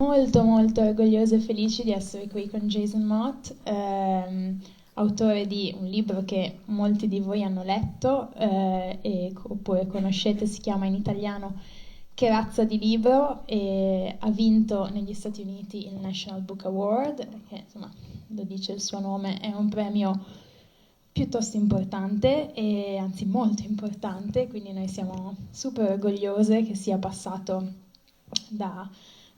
Molto molto orgogliosi e felici di essere qui con Jason Mott, autore di un libro che molti di voi hanno letto oppure conoscete, si chiama in italiano Che razza di libro, e ha vinto negli Stati Uniti il National Book Award, che insomma lo dice il suo nome, è un premio piuttosto importante, e anzi molto importante, quindi noi siamo super orgogliose che sia passato da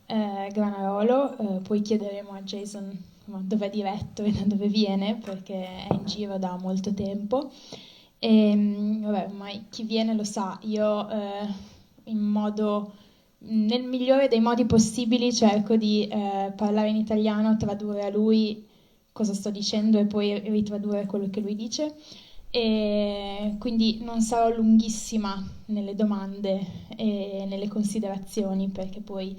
Granarolo. Poi chiederemo a Jason dove è diretto e da dove viene, perché è in giro da molto tempo. Vabbè, ormai chi viene lo sa, io nel migliore dei modi possibili cerco di parlare in italiano, tradurre a lui cosa sto dicendo e poi ritradurre quello che lui dice, e quindi non sarò lunghissima nelle domande e nelle considerazioni, perché poi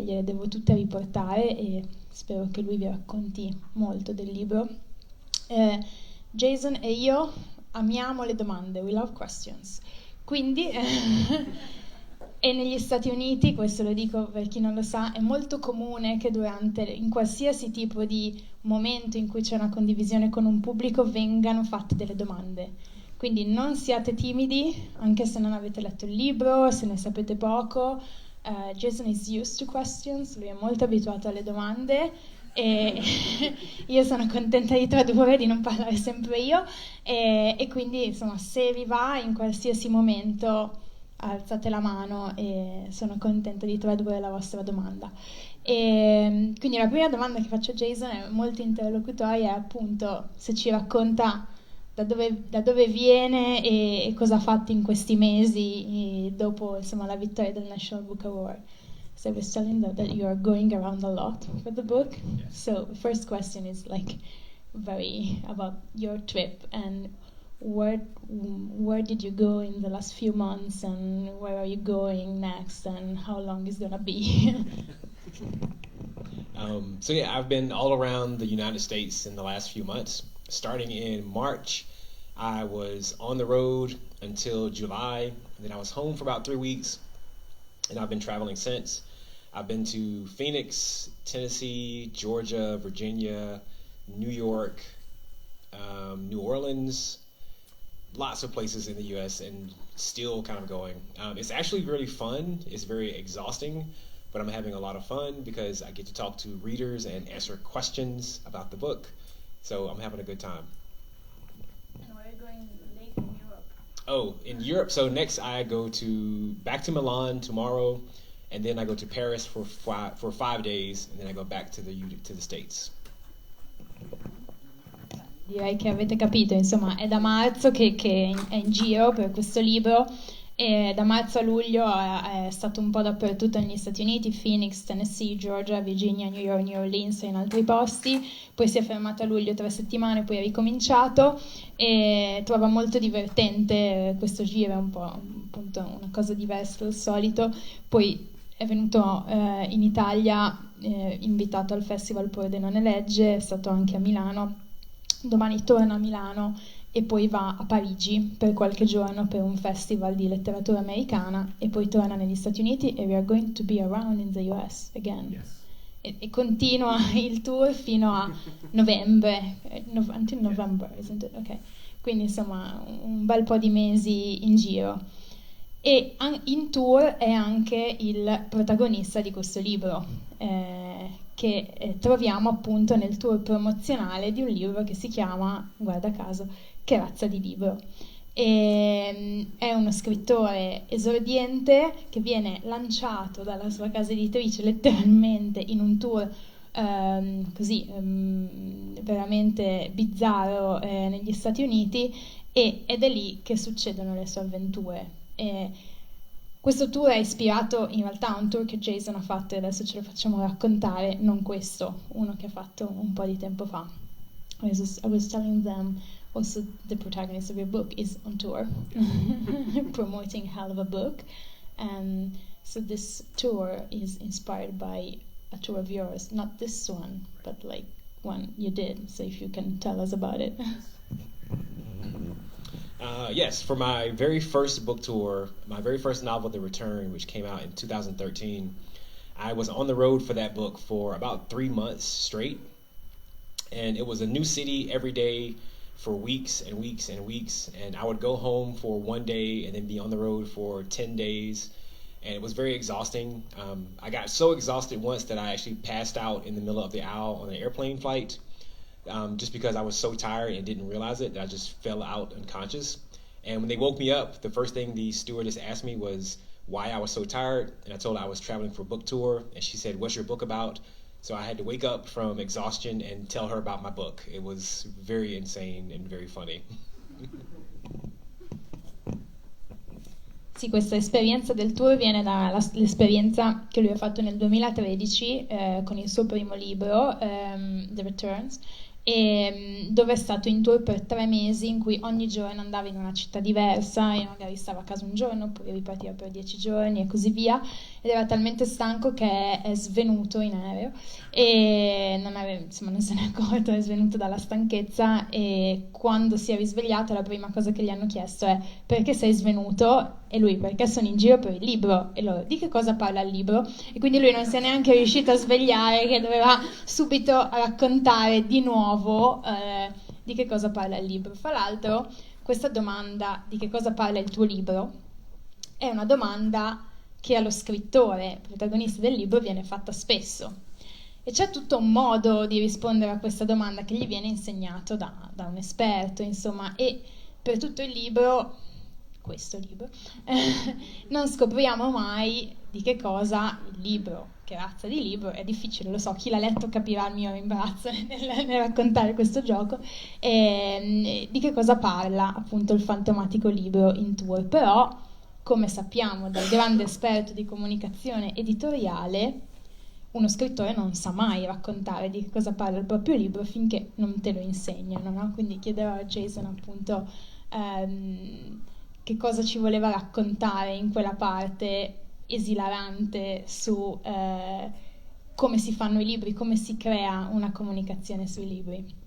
gliele devo tutte riportare e spero che lui vi racconti molto del libro. Jason e io amiamo le domande, we love questions, quindi e negli Stati Uniti, questo lo dico per chi non lo sa, è molto comune che in qualsiasi tipo di momento in cui c'è una condivisione con un pubblico vengano fatte delle domande. Quindi non siate timidi, anche se non avete letto il libro, se ne sapete poco. Jason is used to questions, lui è molto abituato alle domande e io sono contenta di tradurre, di non parlare sempre io, e quindi insomma, se vi va in qualsiasi momento alzate la mano e sono contenta di tradurre la vostra domanda. E quindi la prima domanda che faccio a Jason è molto interlocutoria, è appunto se ci racconta da dove viene e cosa ha fatto in questi mesi dopo insomma la vittoria del National Book Award. So I was telling them that you are going around a lot for the book. Yes. So the first question is like very about your trip and where did you go in the last few months, and where are you going next, and how long is gonna be? So yeah, I've been all around the United States in the last few months. Starting in March, I was on the road until July, and then I was home for about 3 weeks, and I've been traveling since. I've been to Phoenix, Tennessee, Georgia, Virginia, New York, New Orleans, lots of places in the U.S. and still kind of going. It's actually really fun. It's very exhausting, but I'm having a lot of fun because I get to talk to readers and answer questions about the book. So I'm having a good time. And where are you going later in Europe? Oh, in Europe. So next I go back to Milan tomorrow, and then I go to Paris for 5 days, and then I go back to the States. Direi che avete capito, insomma, è da marzo che è in giro per questo libro, e da marzo a luglio è stato un po' dappertutto negli Stati Uniti, Phoenix, Tennessee, Georgia, Virginia, New York, New Orleans e in altri posti. Poi si è fermato a luglio 3 settimane, poi è ricominciato, e trova molto divertente questo giro, è un po' appunto una cosa diversa dal solito. Poi è venuto in Italia, invitato al Festival Pordenone Legge, è stato anche a Milano. Domani torna a Milano e poi va a Parigi per qualche giorno per un festival di letteratura americana, e poi torna negli Stati Uniti, e we are going to be around in the US again. Yes. E continua il tour fino a novembre, until November, isn't it? Okay. Quindi insomma un bel po' di mesi in giro. E in tour è anche il protagonista di questo libro, che troviamo appunto nel tour promozionale di un libro che si chiama, guarda caso, Che razza di libro. È uno scrittore esordiente che viene lanciato dalla sua casa editrice letteralmente in un tour veramente bizzarro negli Stati Uniti, ed è lì che succedono le sue avventure. Questo tour è ispirato in realtà a un tour che Jason ha fatto, e adesso ce lo facciamo raccontare, non questo, uno che ha fatto un po' di tempo fa. I was telling them also the protagonist of your book is on tour promoting hell of a book, and so this tour is inspired by a tour of yours, not this one, but like one you did, so if you can tell us about it. Yes, for my very first book tour, my very first novel, The Return, which came out in 2013, I was on the road for that book for about 3 months straight, and it was a new city every day for weeks and weeks and weeks, and I would go home for 1 day and then be on the road for 10 days, and it was very exhausting. I got so exhausted once that I actually passed out in the middle of the aisle on an airplane flight, just because I was so tired and didn't realize it, that I just fell out unconscious. And when they woke me up, the first thing the stewardess asked me was why I was so tired, and I told her I was traveling for a book tour, and she said, "What's your book about?" So I had to wake up from exhaustion and tell her about my book. It was very insane and very funny. Sì, questa esperienza del tour viene dall'esperienza che lui ha fatto nel 2013 con il suo primo libro, The Returns, dove è stato in tour per 3 mesi in cui ogni giorno andava in una città diversa e magari stava a casa un giorno, poi ripartiva per 10 giorni e così via, ed era talmente stanco che è svenuto in aereo e non se n'è accorto, è svenuto dalla stanchezza, e quando si è risvegliato la prima cosa che gli hanno chiesto è: perché sei svenuto? E lui: perché sono in giro per il libro. E loro: di che cosa parla il libro? E quindi lui non si è neanche riuscito a svegliare, che doveva subito raccontare di nuovo di che cosa parla il libro. Fra l'altro, questa domanda, di che cosa parla il tuo libro, è una domanda che allo scrittore, protagonista del libro, viene fatta spesso. E c'è tutto un modo di rispondere a questa domanda che gli viene insegnato da un esperto, insomma, e per tutto il libro, questo libro, non scopriamo mai di che cosa il libro, che razza di libro, è difficile, lo so, chi l'ha letto capirà il mio imbarazzo nel raccontare questo gioco, di che cosa parla appunto il fantomatico libro in tour. Però, come sappiamo dal grande esperto di comunicazione editoriale, uno scrittore non sa mai raccontare di che cosa parla il proprio libro finché non te lo insegnano, no? Quindi chiederò a Jason appunto che cosa ci voleva raccontare in quella parte esilarante su come si fanno i libri, come si crea una comunicazione sui libri.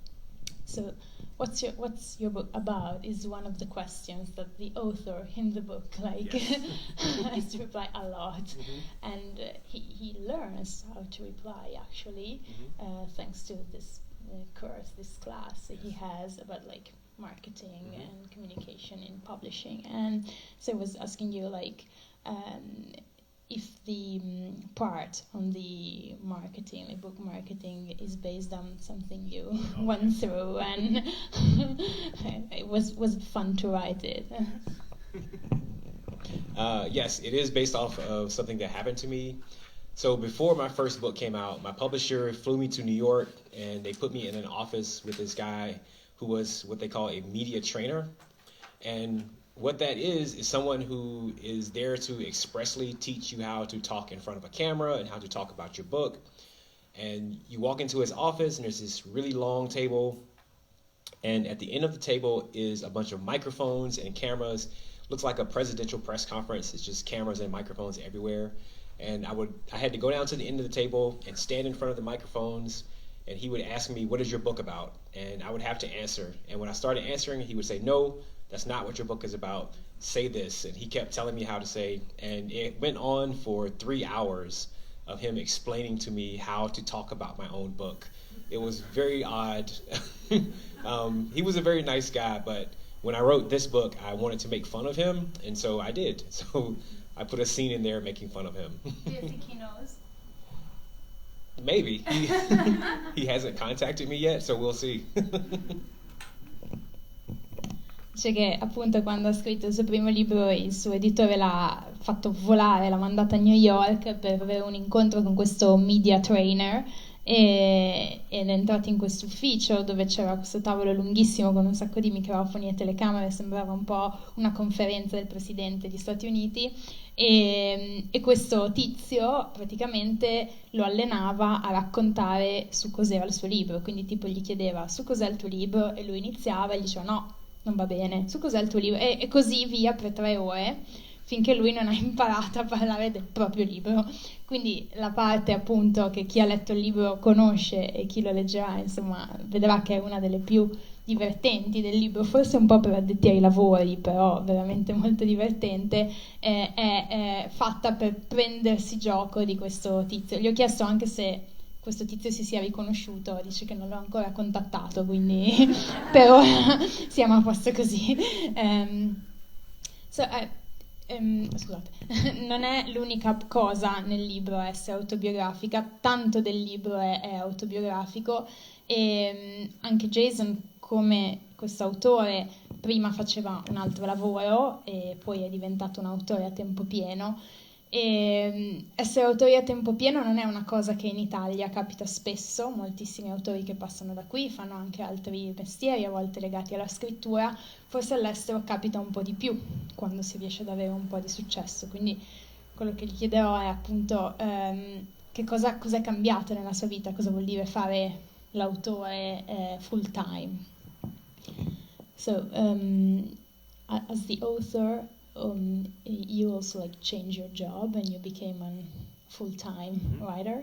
So, what's your book about is one of the questions that the author in the book has to reply a lot, and he learns how to reply actually, thanks to this course, this class that he has about marketing and communication in publishing. And so I was asking you if the part on the marketing, like book marketing, is based on something you went through, and it was fun to write it. Yes, it is based off of something that happened to me. So before my first book came out, my publisher flew me to New York, and they put me in an office with this guy who was what they call a media trainer. And what that is someone who is there to expressly teach you how to talk in front of a camera and how to talk about your book. And you walk into his office, and there's this really long table, and at the end of the table is a bunch of microphones and cameras. Looks like a presidential press conference. It's just cameras and microphones everywhere. And I had to go down to the end of the table and stand in front of the microphones, and he would ask me, "What is your book about?" And I would have to answer. And when I started answering, he would say, "No, that's not what your book is about. Say this." And he kept telling me how to say, and it went on for 3 hours of him explaining to me how to talk about my own book. It was very odd. He was a very nice guy, but when I wrote this book, I wanted to make fun of him, and so I did. So I put a scene in there making fun of him. Do you think he knows? Maybe. He hasn't contacted me yet, so we'll see. Dice che appunto quando ha scritto il suo primo libro il suo editore l'ha fatto volare, l'ha mandata a New York per avere un incontro con questo media trainer, ed è entrato in questo ufficio dove c'era questo tavolo lunghissimo con un sacco di microfoni e telecamere, sembrava un po' una conferenza del presidente degli Stati Uniti, e questo tizio praticamente lo allenava a raccontare su cos'era il suo libro, quindi tipo gli chiedeva: su cos'è il tuo libro? E lui iniziava e gli diceva: no, non va bene, su cos'è il tuo libro? E così via per 3 ore, finché lui non ha imparato a parlare del proprio libro. Quindi la parte appunto che chi ha letto il libro conosce, e chi lo leggerà insomma vedrà che è una delle più divertenti del libro, forse un po' per addetti ai lavori, però veramente molto divertente, è fatta per prendersi gioco di questo tizio. Gli ho chiesto anche se questo tizio si sia riconosciuto, dice che non l'ho ancora contattato, quindi per ora siamo a posto così. Scusate, non è l'unica cosa nel libro a essere autobiografica, tanto del libro è autobiografico e anche Jason, come questo autore, prima faceva un altro lavoro e poi è diventato un autore a tempo pieno. E essere autori a tempo pieno non è una cosa che in Italia capita spesso, moltissimi autori che passano da qui fanno anche altri mestieri, a volte legati alla scrittura, forse all'estero capita un po' di più quando si riesce ad avere un po' di successo, quindi quello che gli chiederò è appunto che cosa è cambiato nella sua vita, cosa vuol dire fare l'autore full time. So, as the author, you also like change your job and you became a full-time writer.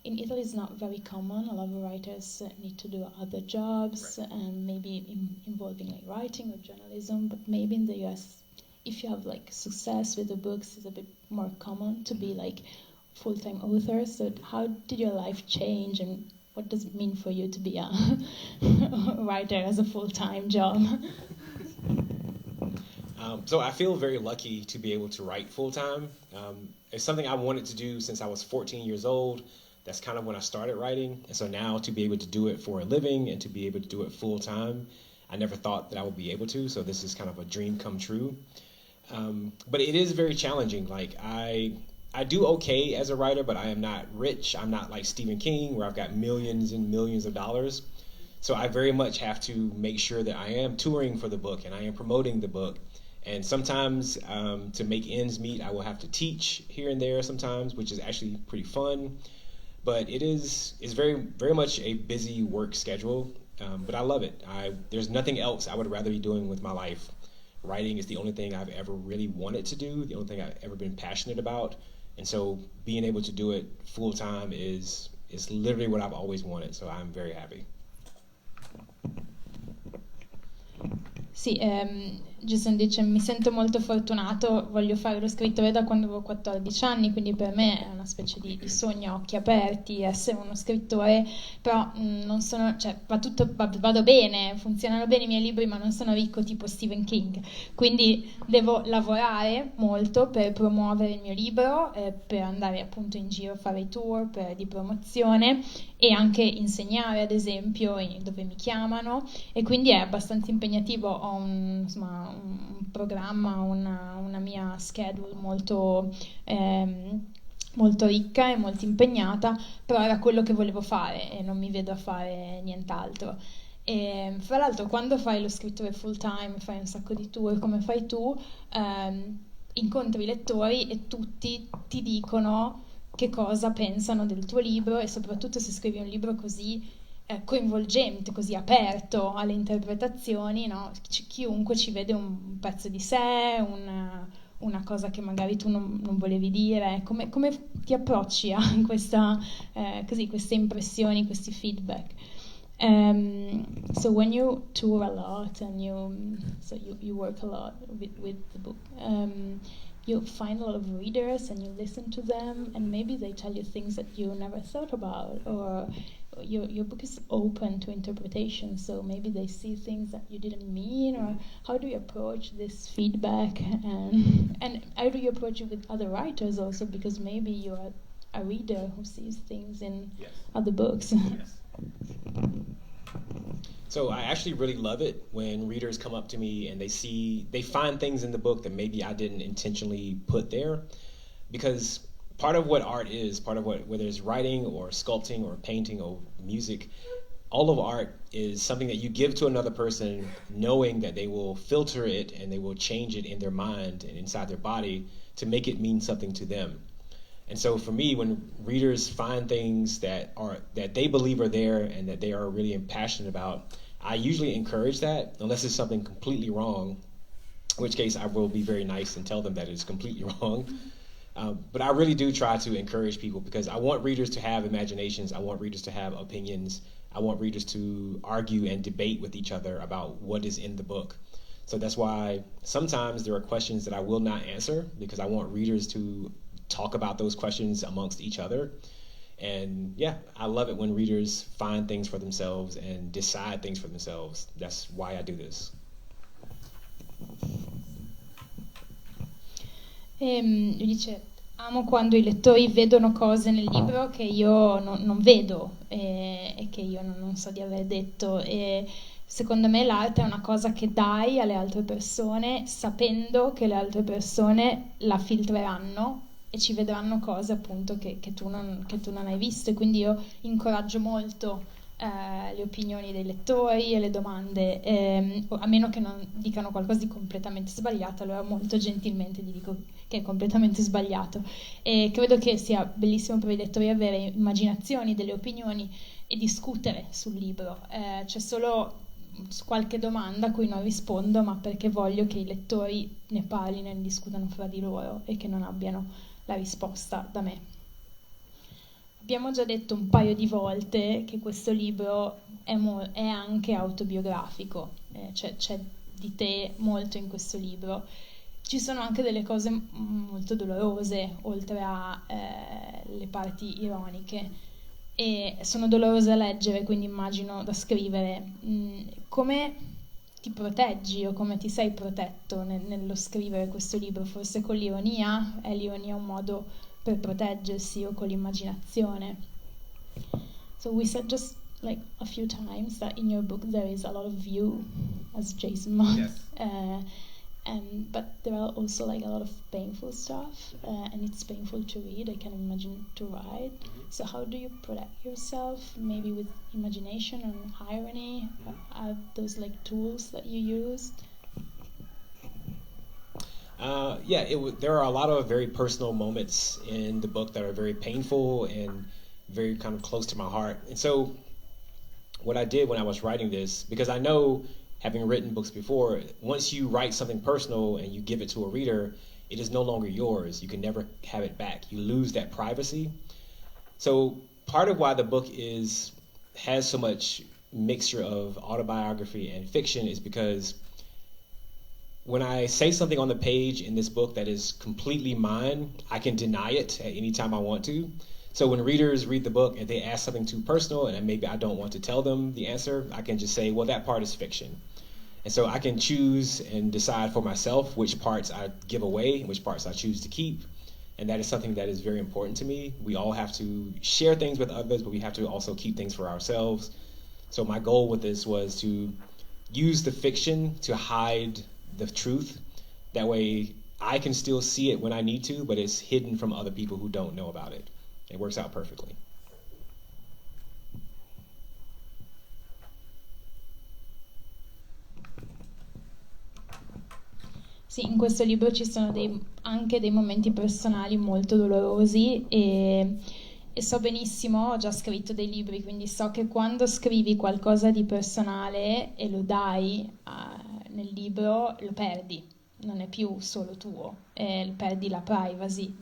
In Italy, it's not very common. A lot of writers need to do other jobs, maybe involving like writing or journalism. But maybe in the US, if you have like success with the books, it's a bit more common to be like full-time author. So how did your life change, and what does it mean for you to be a writer as a full-time job? So I feel very lucky to be able to write full-time. It's something I wanted to do since I was 14 years old. That's kind of when I started writing. And so now to be able to do it for a living and to be able to do it full-time, I never thought that I would be able to. So this is kind of a dream come true. But it is very challenging. Like I do okay as a writer, but I am not rich. I'm not like Stephen King, where I've got millions and millions of dollars. So I very much have to make sure that I am touring for the book and I am promoting the book. And sometimes to make ends meet, I will have to teach here and there sometimes, which is actually pretty fun. But it's very, very much a busy work schedule, but I love it. There's nothing else I would rather be doing with my life. Writing is the only thing I've ever really wanted to do, the only thing I've ever been passionate about. And so being able to do it full time is literally what I've always wanted. So I'm very happy. Sì, Jason dice mi sento molto fortunato, voglio fare lo scrittore da quando avevo 14 anni, quindi per me è una specie di sogno a occhi aperti essere uno scrittore, però non sono, cioè vado bene, funzionano bene i miei libri, ma non sono ricco tipo Stephen King, quindi devo lavorare molto per promuovere il mio libro, per andare appunto in giro a fare i tour di promozione e anche insegnare ad esempio dove mi chiamano, e quindi è abbastanza impegnativo. Ho un programma, una mia schedule molto ricca e molto impegnata, però era quello che volevo fare e non mi vedo a fare nient'altro. E fra l'altro quando fai lo scrittore full time, fai un sacco di tour come fai tu, incontri i lettori e tutti ti dicono che cosa pensano del tuo libro, e soprattutto se scrivi un libro così coinvolgente, così aperto alle interpretazioni, no? Chiunque ci vede un pezzo di sé, una cosa che magari tu non volevi dire. Come ti approcci a queste impressioni, questi feedback? So when you tour a lot and you work a lot with the book, you find a lot of readers and you listen to them, and maybe they tell you things that you never thought about, or your book is open to interpretation, so maybe they see things that you didn't mean. Or how do you approach this feedback, and how do you approach it with other writers also, because maybe you're a reader who sees things in other books? Yes. So I actually really love it when readers come up to me and they find things in the book that maybe I didn't intentionally put there, because part of what art is, part of whether it's writing or sculpting or painting or music, all of art is something that you give to another person knowing that they will filter it and they will change it in their mind and inside their body to make it mean something to them. And so for me, when readers find things that they believe are there and that they are really passionate about, I usually encourage that, unless it's something completely wrong, in which case I will be very nice and tell them that it's completely wrong. But I really do try to encourage people because I want readers to have imaginations. I want readers to have opinions. I want readers to argue and debate with each other about what is in the book. So that's why sometimes there are questions that I will not answer because I want readers to talk about those questions amongst each other. And yeah, I love it when readers find things for themselves and decide things for themselves. That's why I do this. Lui dice, amo quando i lettori vedono cose nel libro che io non vedo e che io non so di aver detto. E secondo me l'arte è una cosa che dai alle altre persone sapendo che le altre persone la filtreranno e ci vedranno cose appunto che tu non hai visto, e quindi io incoraggio molto le opinioni dei lettori e le domande, a meno che non dicano qualcosa di completamente sbagliato, allora molto gentilmente gli dico che è completamente sbagliato. E credo che sia bellissimo per i lettori avere immaginazioni, delle opinioni e discutere sul libro. C'è solo qualche domanda a cui non rispondo, ma perché voglio che i lettori ne parlino e ne discutano fra di loro e che non abbiano la risposta da me. Abbiamo già detto un paio di volte che questo libro è anche autobiografico, c'è di te molto in questo libro. Ci sono anche delle cose molto dolorose, oltre alle parti ironiche, e sono dolorose da leggere, quindi immagino da scrivere. Come ti proteggi o come ti sei protetto nello scrivere questo libro? Forse con l'ironia? È l'ironia un modo per proteggersi o con l'immaginazione? So we said just like a few times that in your book there is a lot of you as Jason Mott. Yes. But there are also like a lot of painful stuff, and it's painful to read, I can imagine to write. Mm-hmm. So how do you protect yourself? Maybe with imagination and irony? Mm-hmm. Are those like tools that you use? There are a lot of very personal moments in the book that are very painful and very kind of close to my heart. And so what I did when I was writing this, because I know, having written books before, once you write something personal and you give it to a reader, it is no longer yours. You can never have it back. You lose that privacy. So part of why the book has so much mixture of autobiography and fiction is because when I say something on the page in this book that is completely mine, I can deny it at any time I want to. So when readers read the book and they ask something too personal and maybe I don't want to tell them the answer, I can just say, well, that part is fiction. And so I can choose and decide for myself which parts I give away and which parts I choose to keep. And that is something that is very important to me. We all have to share things with others, but we have to also keep things for ourselves. So my goal with this was to use the fiction to hide the truth. That way I can still see it when I need to, but it's hidden from other people who don't know about it. It works out perfectly. Sì, in questo libro ci sono anche dei momenti personali molto dolorosi e so benissimo, ho già scritto dei libri, quindi so che quando scrivi qualcosa di personale e lo dai nel libro, lo perdi, non è più solo tuo, perdi la privacy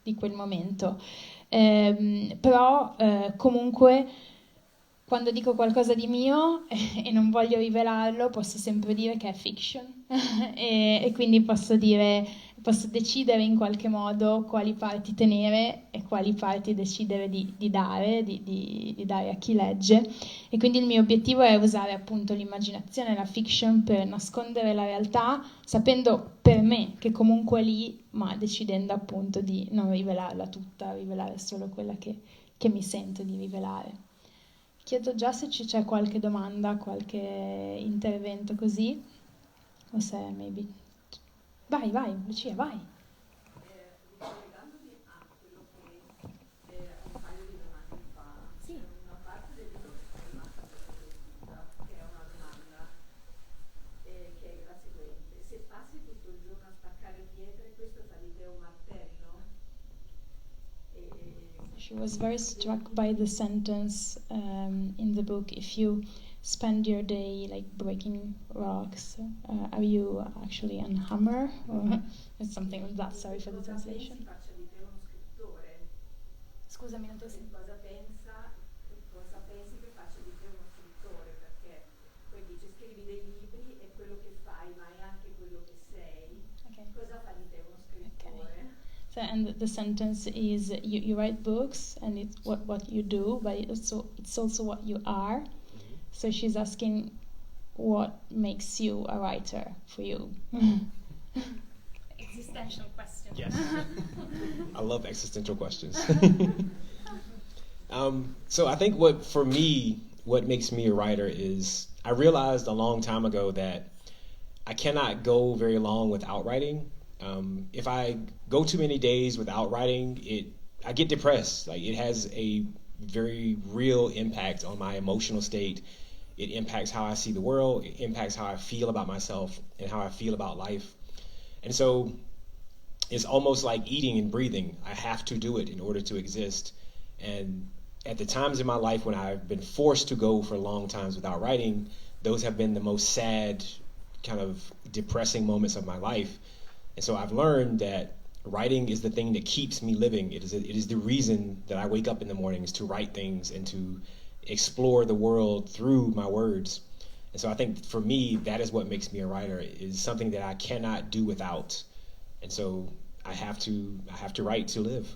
di quel momento. Però comunque quando dico qualcosa di mio e non voglio rivelarlo, posso sempre dire che è fiction e quindi posso decidere in qualche modo quali parti tenere e quali parti decidere di dare a chi legge. E quindi il mio obiettivo è usare appunto l'immaginazione, la fiction per nascondere la realtà, sapendo per me che comunque è lì, ma decidendo appunto di non rivelarla tutta, rivelare solo quella che mi sento di rivelare. Chiedo già se c'è qualche domanda, qualche intervento così, o se maybe... Vai, Lucia, vai. Ricollegandomi a quello che un paio di domande fa, sì. Una parte del libro che è rimasta tutta, che è una domanda che è la seguente: se passi tutto il giorno a spaccare pietre, questo fa di te un martello? She was very struck by the sentence in the book, if you spend your day like breaking rocks, are you actually a hammer or something like that? Sorry for the translation. Faccia di te Scusami, non ti ho sentito. Cosa pensi che faccia di te uno scrittore? Perché poi dice scrivi dei libri e quello che fai, ma è anche quello che sei. Okay. Cosa fa di te uno scrittore? Okay. So, and the sentence is you write books and it's what you do, but it's also what you are. Mm-hmm. So she's asking what makes you a writer for you. Existential question. Yes. I love existential questions. So I think what makes me a writer is I realized a long time ago that I cannot go very long without writing. If I go too many days without writing, I get depressed. Like, it has a very real impact on my emotional state. It impacts how I see the world. It impacts how I feel about myself and how I feel about life. And so it's almost like eating and breathing. I have to do it in order to exist. And at the times in my life when I've been forced to go for long times without writing, those have been the most sad, kind of depressing moments of my life. And so I've learned that writing is the thing that keeps me living. It is the reason that I wake up in the mornings to write things and to explore the world through my words. And so I think for me, that is what makes me a writer, is something that I cannot do without. And so I have to write to live.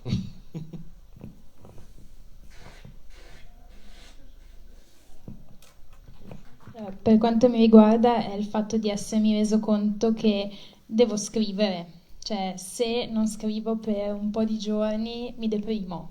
Per quanto mi riguarda è il fatto di essermi reso conto che devo scrivere, cioè se non scrivo per un po' di giorni mi deprimo.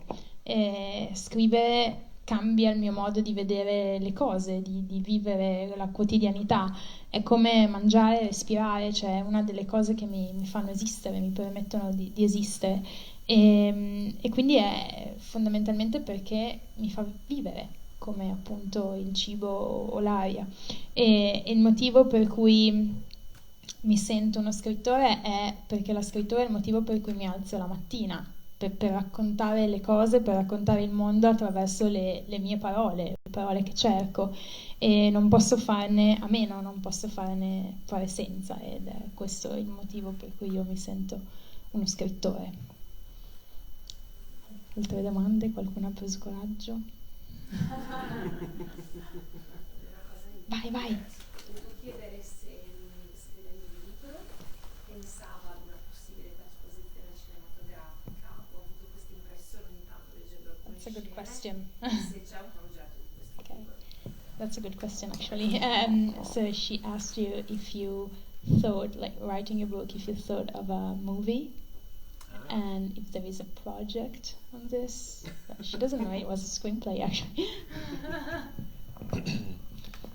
Scrivere cambia il mio modo di vedere le cose, di vivere la quotidianità. È come mangiare e respirare, cioè una delle cose che mi fanno esistere, mi permettono di esistere. E quindi è fondamentalmente perché mi fa vivere, come appunto il cibo o l'aria. E il motivo per cui mi sento uno scrittore è perché la scrittura è il motivo per cui mi alzo la mattina, per raccontare le cose, per raccontare il mondo attraverso le mie parole, le parole che cerco, e non posso farne a meno, non posso fare senza, ed è questo il motivo per cui io mi sento uno scrittore. Altre domande? Qualcuno ha preso coraggio? Vai. Volevo chiedere se scrivendo il libro pensava ad una possibile trasposizione cinematografica, ho avuto questa impressione ogni tanto leggendo alcune That's a good scene, question. se c'è un progetto di questo Okay. tipo. That's a good question, actually. So she asked you if you thought, like writing a book, if you thought of a movie, and if there is a project on this. She doesn't know it was a screenplay, actually.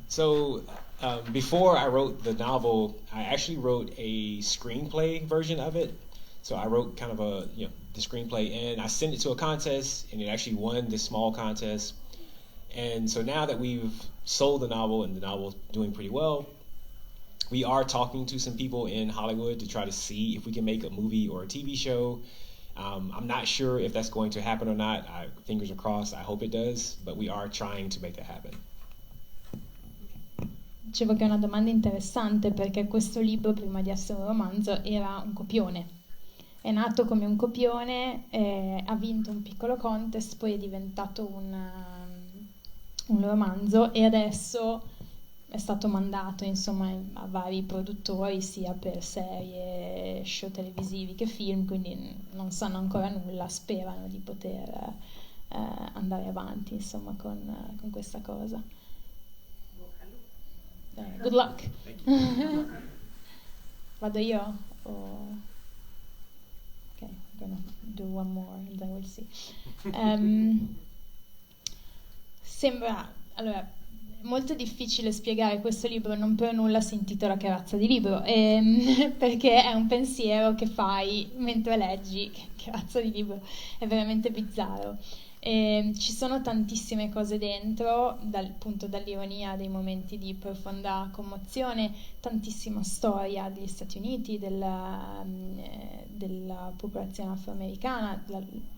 So before I wrote the novel, I actually wrote a screenplay version of it. So I wrote kind of the screenplay, and I sent it to a contest, and it actually won this small contest. And so now that we've sold the novel and the novel's doing pretty well, we are talking to some people in Hollywood to try to see if we can make a movie or a TV show. I'm not sure if that's going to happen or not. Fingers are crossed. I hope it does, but we are trying to make that happen. Dicevo che è una domanda interessante perché questo libro, prima di essere un romanzo, era un copione. È nato come un copione, ha vinto un piccolo contest, poi è diventato un romanzo e adesso è stato mandato insomma a vari produttori sia per serie, show televisivi che film, quindi non sanno ancora nulla, sperano di poter andare avanti insomma con questa cosa. Good luck. Vado io? Ok, I'm gonna do one more and then we'll see. Allora, è molto difficile spiegare questo libro, non per nulla si intitola Che razza di libro, perché è un pensiero che fai mentre leggi. Che razza di libro, è veramente bizzarro. Ci sono tantissime cose dentro, appunto dall'ironia, dei momenti di profonda commozione, tantissima storia degli Stati Uniti, della popolazione afroamericana,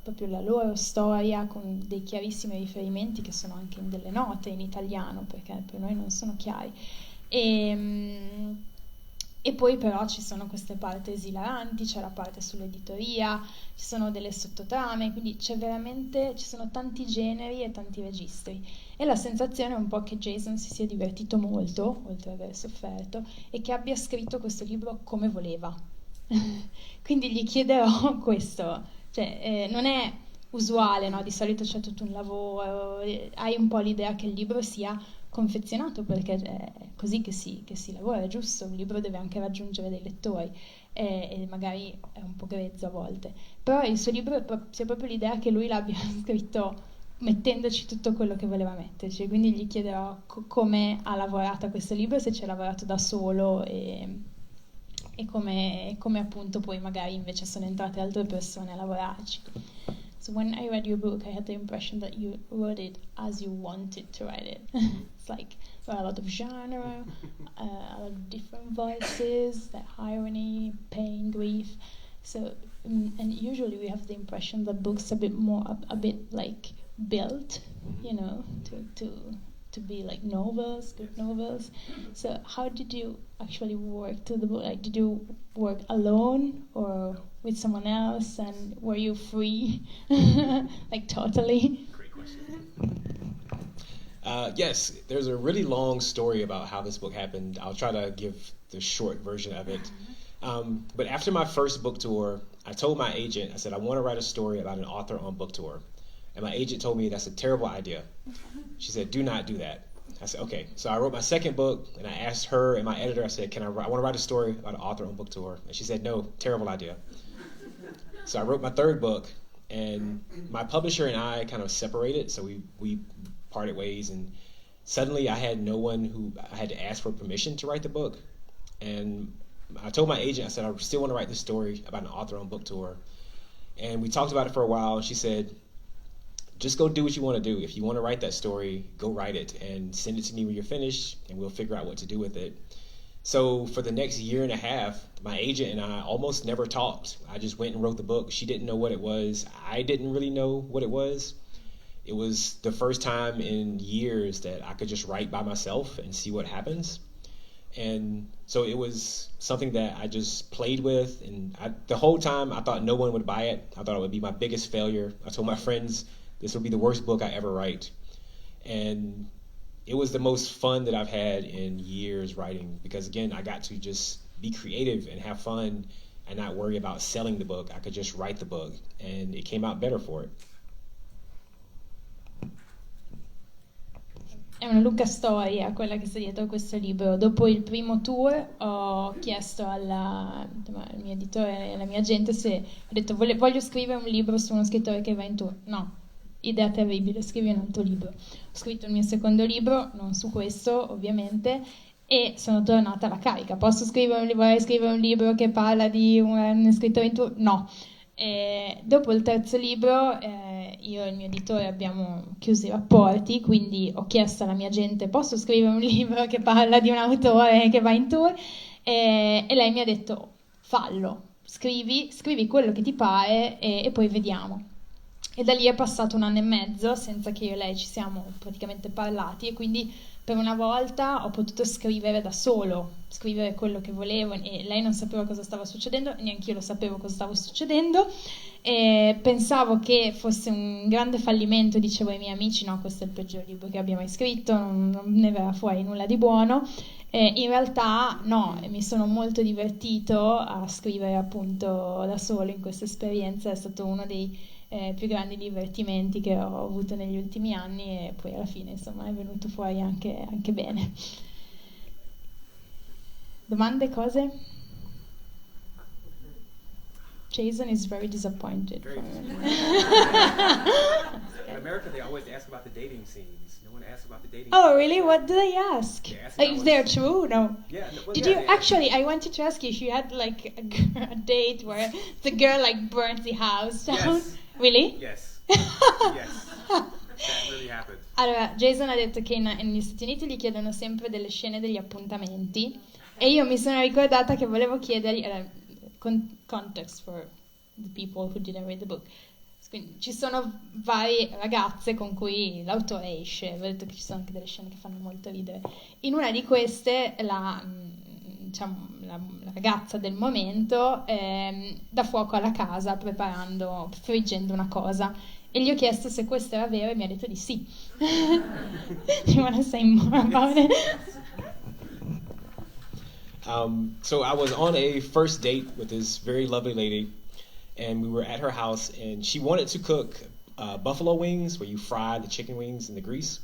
proprio la loro storia, con dei chiarissimi riferimenti che sono anche in delle note in italiano, perché per noi non sono chiari. E poi però ci sono queste parti esilaranti, c'è la parte sull'editoria, ci sono delle sottotrame, quindi ci sono tanti generi e tanti registri. E la sensazione è un po' che Jason si sia divertito molto, oltre ad aver sofferto, e che abbia scritto questo libro come voleva. Quindi gli chiederò questo, cioè non è usuale, no? Di solito c'è tutto un lavoro, hai un po' l'idea che il libro sia confezionato perché è così che si lavora, è giusto, un libro deve anche raggiungere dei lettori e magari è un po' grezzo a volte, però il suo libro c'è proprio l'idea che lui l'abbia scritto mettendoci tutto quello che voleva metterci, quindi gli chiederò come ha lavorato a questo libro, se ci ha lavorato da solo e come appunto poi magari invece sono entrate altre persone a lavorarci. So when I read your book, I had the impression that you wrote it as you wanted to write it. It's like there are a lot of genre, a lot of different voices, the irony, pain, grief. So, and usually we have the impression that books are a bit like built, you know, to be like novels, good novels. So how did you actually work to the book? Like, did you work alone or with someone else? And were you free, like totally? Great question. Yes, there's a really long story about how this book happened. I'll try to give the short version of it. But after my first book tour, I told my agent, I said, I want to write a story about an author on book tour. And my agent told me that's a terrible idea. She said, do not do that. I said, okay. So I wrote my second book, and I asked her and my editor, I said, I want to write a story about an author on book tour. And she said, no, terrible idea. So I wrote my third book, and my publisher and I kind of separated, so we parted ways, and suddenly I had no one who I had to ask for permission to write the book. And I told my agent, I said, I still want to write this story about an author on book tour. And we talked about it for a while, and she said, just go do what you want to do. If you want to write that story, go write it and send it to me when you're finished, and we'll figure out what to do with it. So for the next year and a half, my agent and I almost never talked. I just went and wrote the book. She didn't know what it was. I didn't really know what it was. It was the first time in years that I could just write by myself and see what happens. And so it was something that I just played with. And the whole time I thought no one would buy it. I thought it would be my biggest failure. I told my friends, this will be the worst book I ever write. And it was the most fun that I've had in years writing because, again, I got to just be creative and have fun and not worry about selling the book. I could just write the book, and it came out better for it. È una lunga storia quella che sta dietro questo libro. Dopo il primo tour ho chiesto al mio editore e alla mia agente se ho detto voglio scrivere un libro su uno scrittore che va in tour. No. Idea terribile, scrivi un altro libro. Ho scritto il mio secondo libro, non su questo ovviamente, e sono tornata alla carica. Vorrei scrivere un libro che parla di un scrittore in tour? No. E dopo il terzo libro io e il mio editore abbiamo chiuso i rapporti, quindi ho chiesto alla mia agente posso scrivere un libro che parla di un autore che va in tour? E lei mi ha detto fallo, scrivi quello che ti pare e poi vediamo. E da lì è passato 1 anno e mezzo senza che io e lei ci siamo praticamente parlati e quindi per una volta ho potuto scrivere da solo, scrivere quello che volevo e lei non sapeva cosa stava succedendo, neanche io lo sapevo cosa stava succedendo e pensavo che fosse un grande fallimento, dicevo ai miei amici no, questo è il peggior libro che abbia mai scritto, non ne verrà fuori nulla di buono. In realtà no, mi sono molto divertito a scrivere appunto da solo in questa esperienza, è stato uno dei più grandi divertimenti che ho avuto negli ultimi anni e poi alla fine insomma è venuto fuori anche bene. Domande, cose? Jason is very disappointed. In America, they always ask about the dating scenes. No one asks about the dating. Oh, really? What do they ask? They ask Like, if they're true? No. Yeah. No, well, Did yeah, you actually? I wanted to ask you if you had like a date where the girl like burnt the house down. Yes. Really? Yes. Yes. That really happened. Allora, Jason ha detto che negli Stati Uniti gli chiedono sempre delle scene degli appuntamenti e io mi sono ricordata che volevo chiedergli context for the people who didn't read the book. Quindi ci sono varie ragazze con cui l'autore esce, ho detto che ci sono anche delle scene che fanno molto ridere. In una di queste la la ragazza del momento, dà fuoco alla casa friggendo una cosa. E gli ho chiesto se questo era vero e mi ha detto di sì. Do you want to say more about it? So I was on a first date with this very lovely lady, and we were at her house, and she wanted to cook buffalo wings, where you fry the chicken wings in the grease.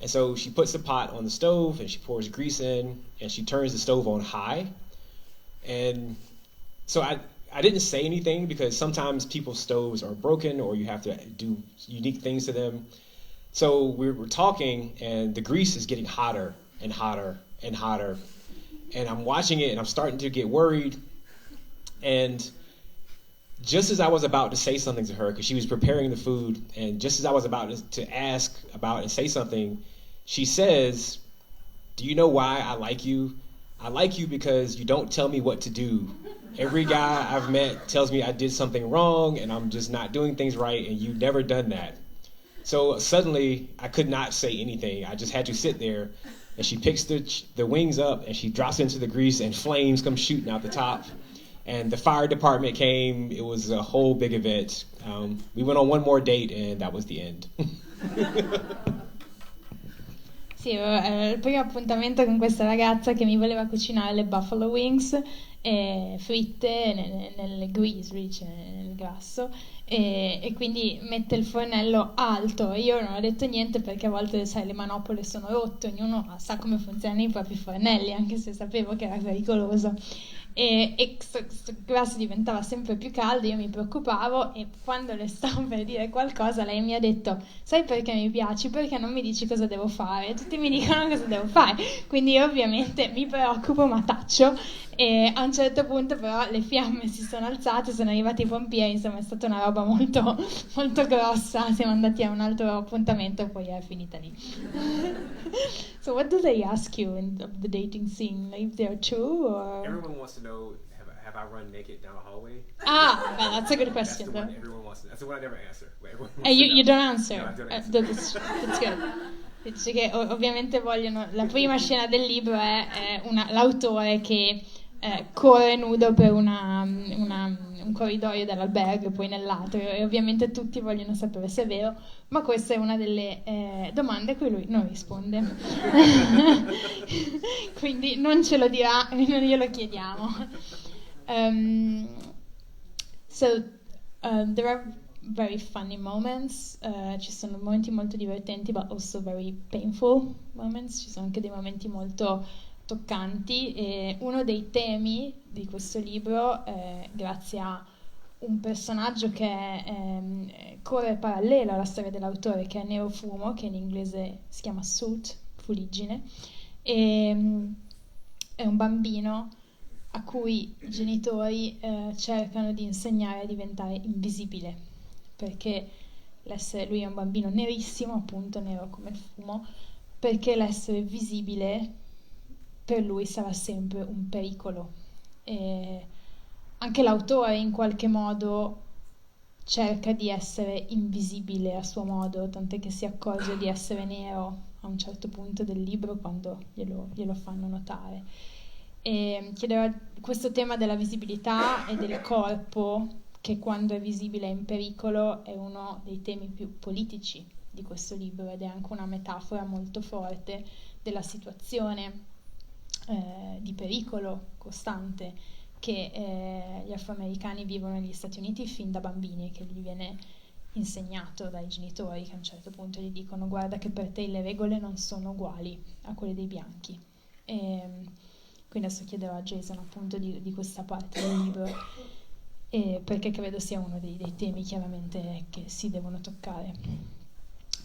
And so she puts the pot on the stove, and she pours grease in, and she turns the stove on high. And so I didn't say anything, because sometimes people's stoves are broken or you have to do unique things to them. So we were talking, and the grease is getting hotter and hotter and hotter. And I'm watching it, and I'm starting to get worried. And just as I was about to say something to her, because she was preparing the food, and just as I was about to ask about and say something, she says, "Do you know why I like you? I like you because you don't tell me what to do. Every guy I've met tells me I did something wrong and I'm just not doing things right, and you've never done that." So suddenly I could not say anything. I just had to sit there, and she picks the wings up and she drops into the grease, and flames come shooting out the top. And the fire department came. It was a whole big event. We went on one more date, and that was the end. Sì, era il primo appuntamento con questa ragazza che mi voleva cucinare le buffalo wings fritte nel grease, cioè nel grasso, e quindi mette il fornello alto. Io non ho detto niente, perché a volte, sai, le manopole sono rotte, ognuno sa come funzionano i propri fornelli, anche se sapevo che era pericoloso. E questo grasso diventava sempre più caldo, io mi preoccupavo, e quando le stavo per dire qualcosa lei mi ha detto: "Sai perché mi piaci? Perché non mi dici cosa devo fare, tutti mi dicono cosa devo fare", quindi io ovviamente mi preoccupo ma taccio. E a un certo punto però le fiamme si sono alzate, sono arrivati i pompieri, insomma è stata una roba molto, molto grossa. Siamo andati a un altro appuntamento e poi è finita lì. So what do they ask you of the dating scene? Like, if they're true, or? Everyone wants to know, have I run naked down a hallway? Well, that's a good That's question. the one everyone wants to know. That's the one I never answer. But everyone wants And to you know. don't answer? No, I don't answer. That's good. Dice che ovviamente vogliono. La prima scena del libro è l'autore che corre nudo per un corridoio dell'albergo e poi nell'atrio, e ovviamente tutti vogliono sapere se è vero, ma questa è una delle domande a cui lui non risponde. Quindi non ce lo dirà, non glielo chiediamo. There are very funny moments, ci sono momenti molto divertenti, but also very painful moments. Ci sono anche dei momenti molto toccanti, e uno dei temi di questo libro, grazie a un personaggio che corre parallelo alla storia dell'autore, che è Nero Fumo, che in inglese si chiama Soot, fuliggine, e è un bambino a cui i genitori cercano di insegnare a diventare invisibile, perché lui è un bambino nerissimo, appunto nero come il fumo, perché l'essere visibile per lui sarà sempre un pericolo. E anche l'autore in qualche modo cerca di essere invisibile a suo modo, tant'è che si accorge di essere nero a un certo punto del libro, quando glielo fanno notare. E chiedeva questo tema della visibilità e del corpo, che quando è visibile è in pericolo, è uno dei temi più politici di questo libro, ed è anche una metafora molto forte della situazione di pericolo costante che gli afroamericani vivono negli Stati Uniti fin da bambini, che gli viene insegnato dai genitori, che a un certo punto gli dicono: "Guarda che per te le regole non sono uguali a quelle dei bianchi". E quindi adesso chiedevo a Jason appunto di questa parte del libro, perché credo sia uno dei temi chiaramente che si devono toccare.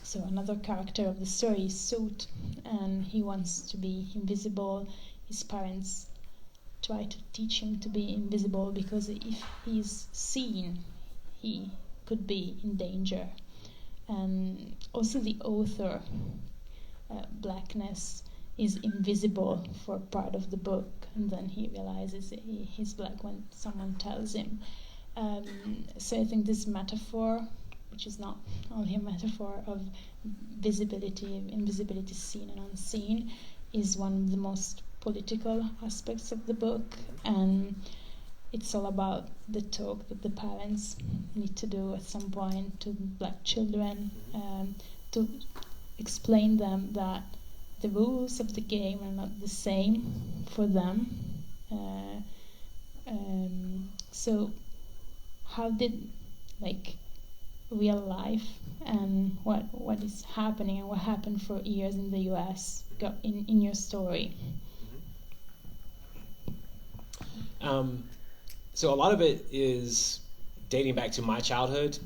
So another character of the story is Soot, and he wants to be invisible. His parents try to teach him to be invisible, because if he's seen, he could be in danger. And also the author, Blackness, is invisible for part of the book, and then he realizes that he's black when someone tells him. So I think this metaphor, which is not only a metaphor of visibility, invisibility seen and unseen, is one of the most political aspects of the book, and it's all about the talk that the parents need to do at some point to black children, to explain them that the rules of the game are not the same for them. So how did real life and what is happening and what happened for years in the US go in your story? So a lot of it is dating back to my childhood.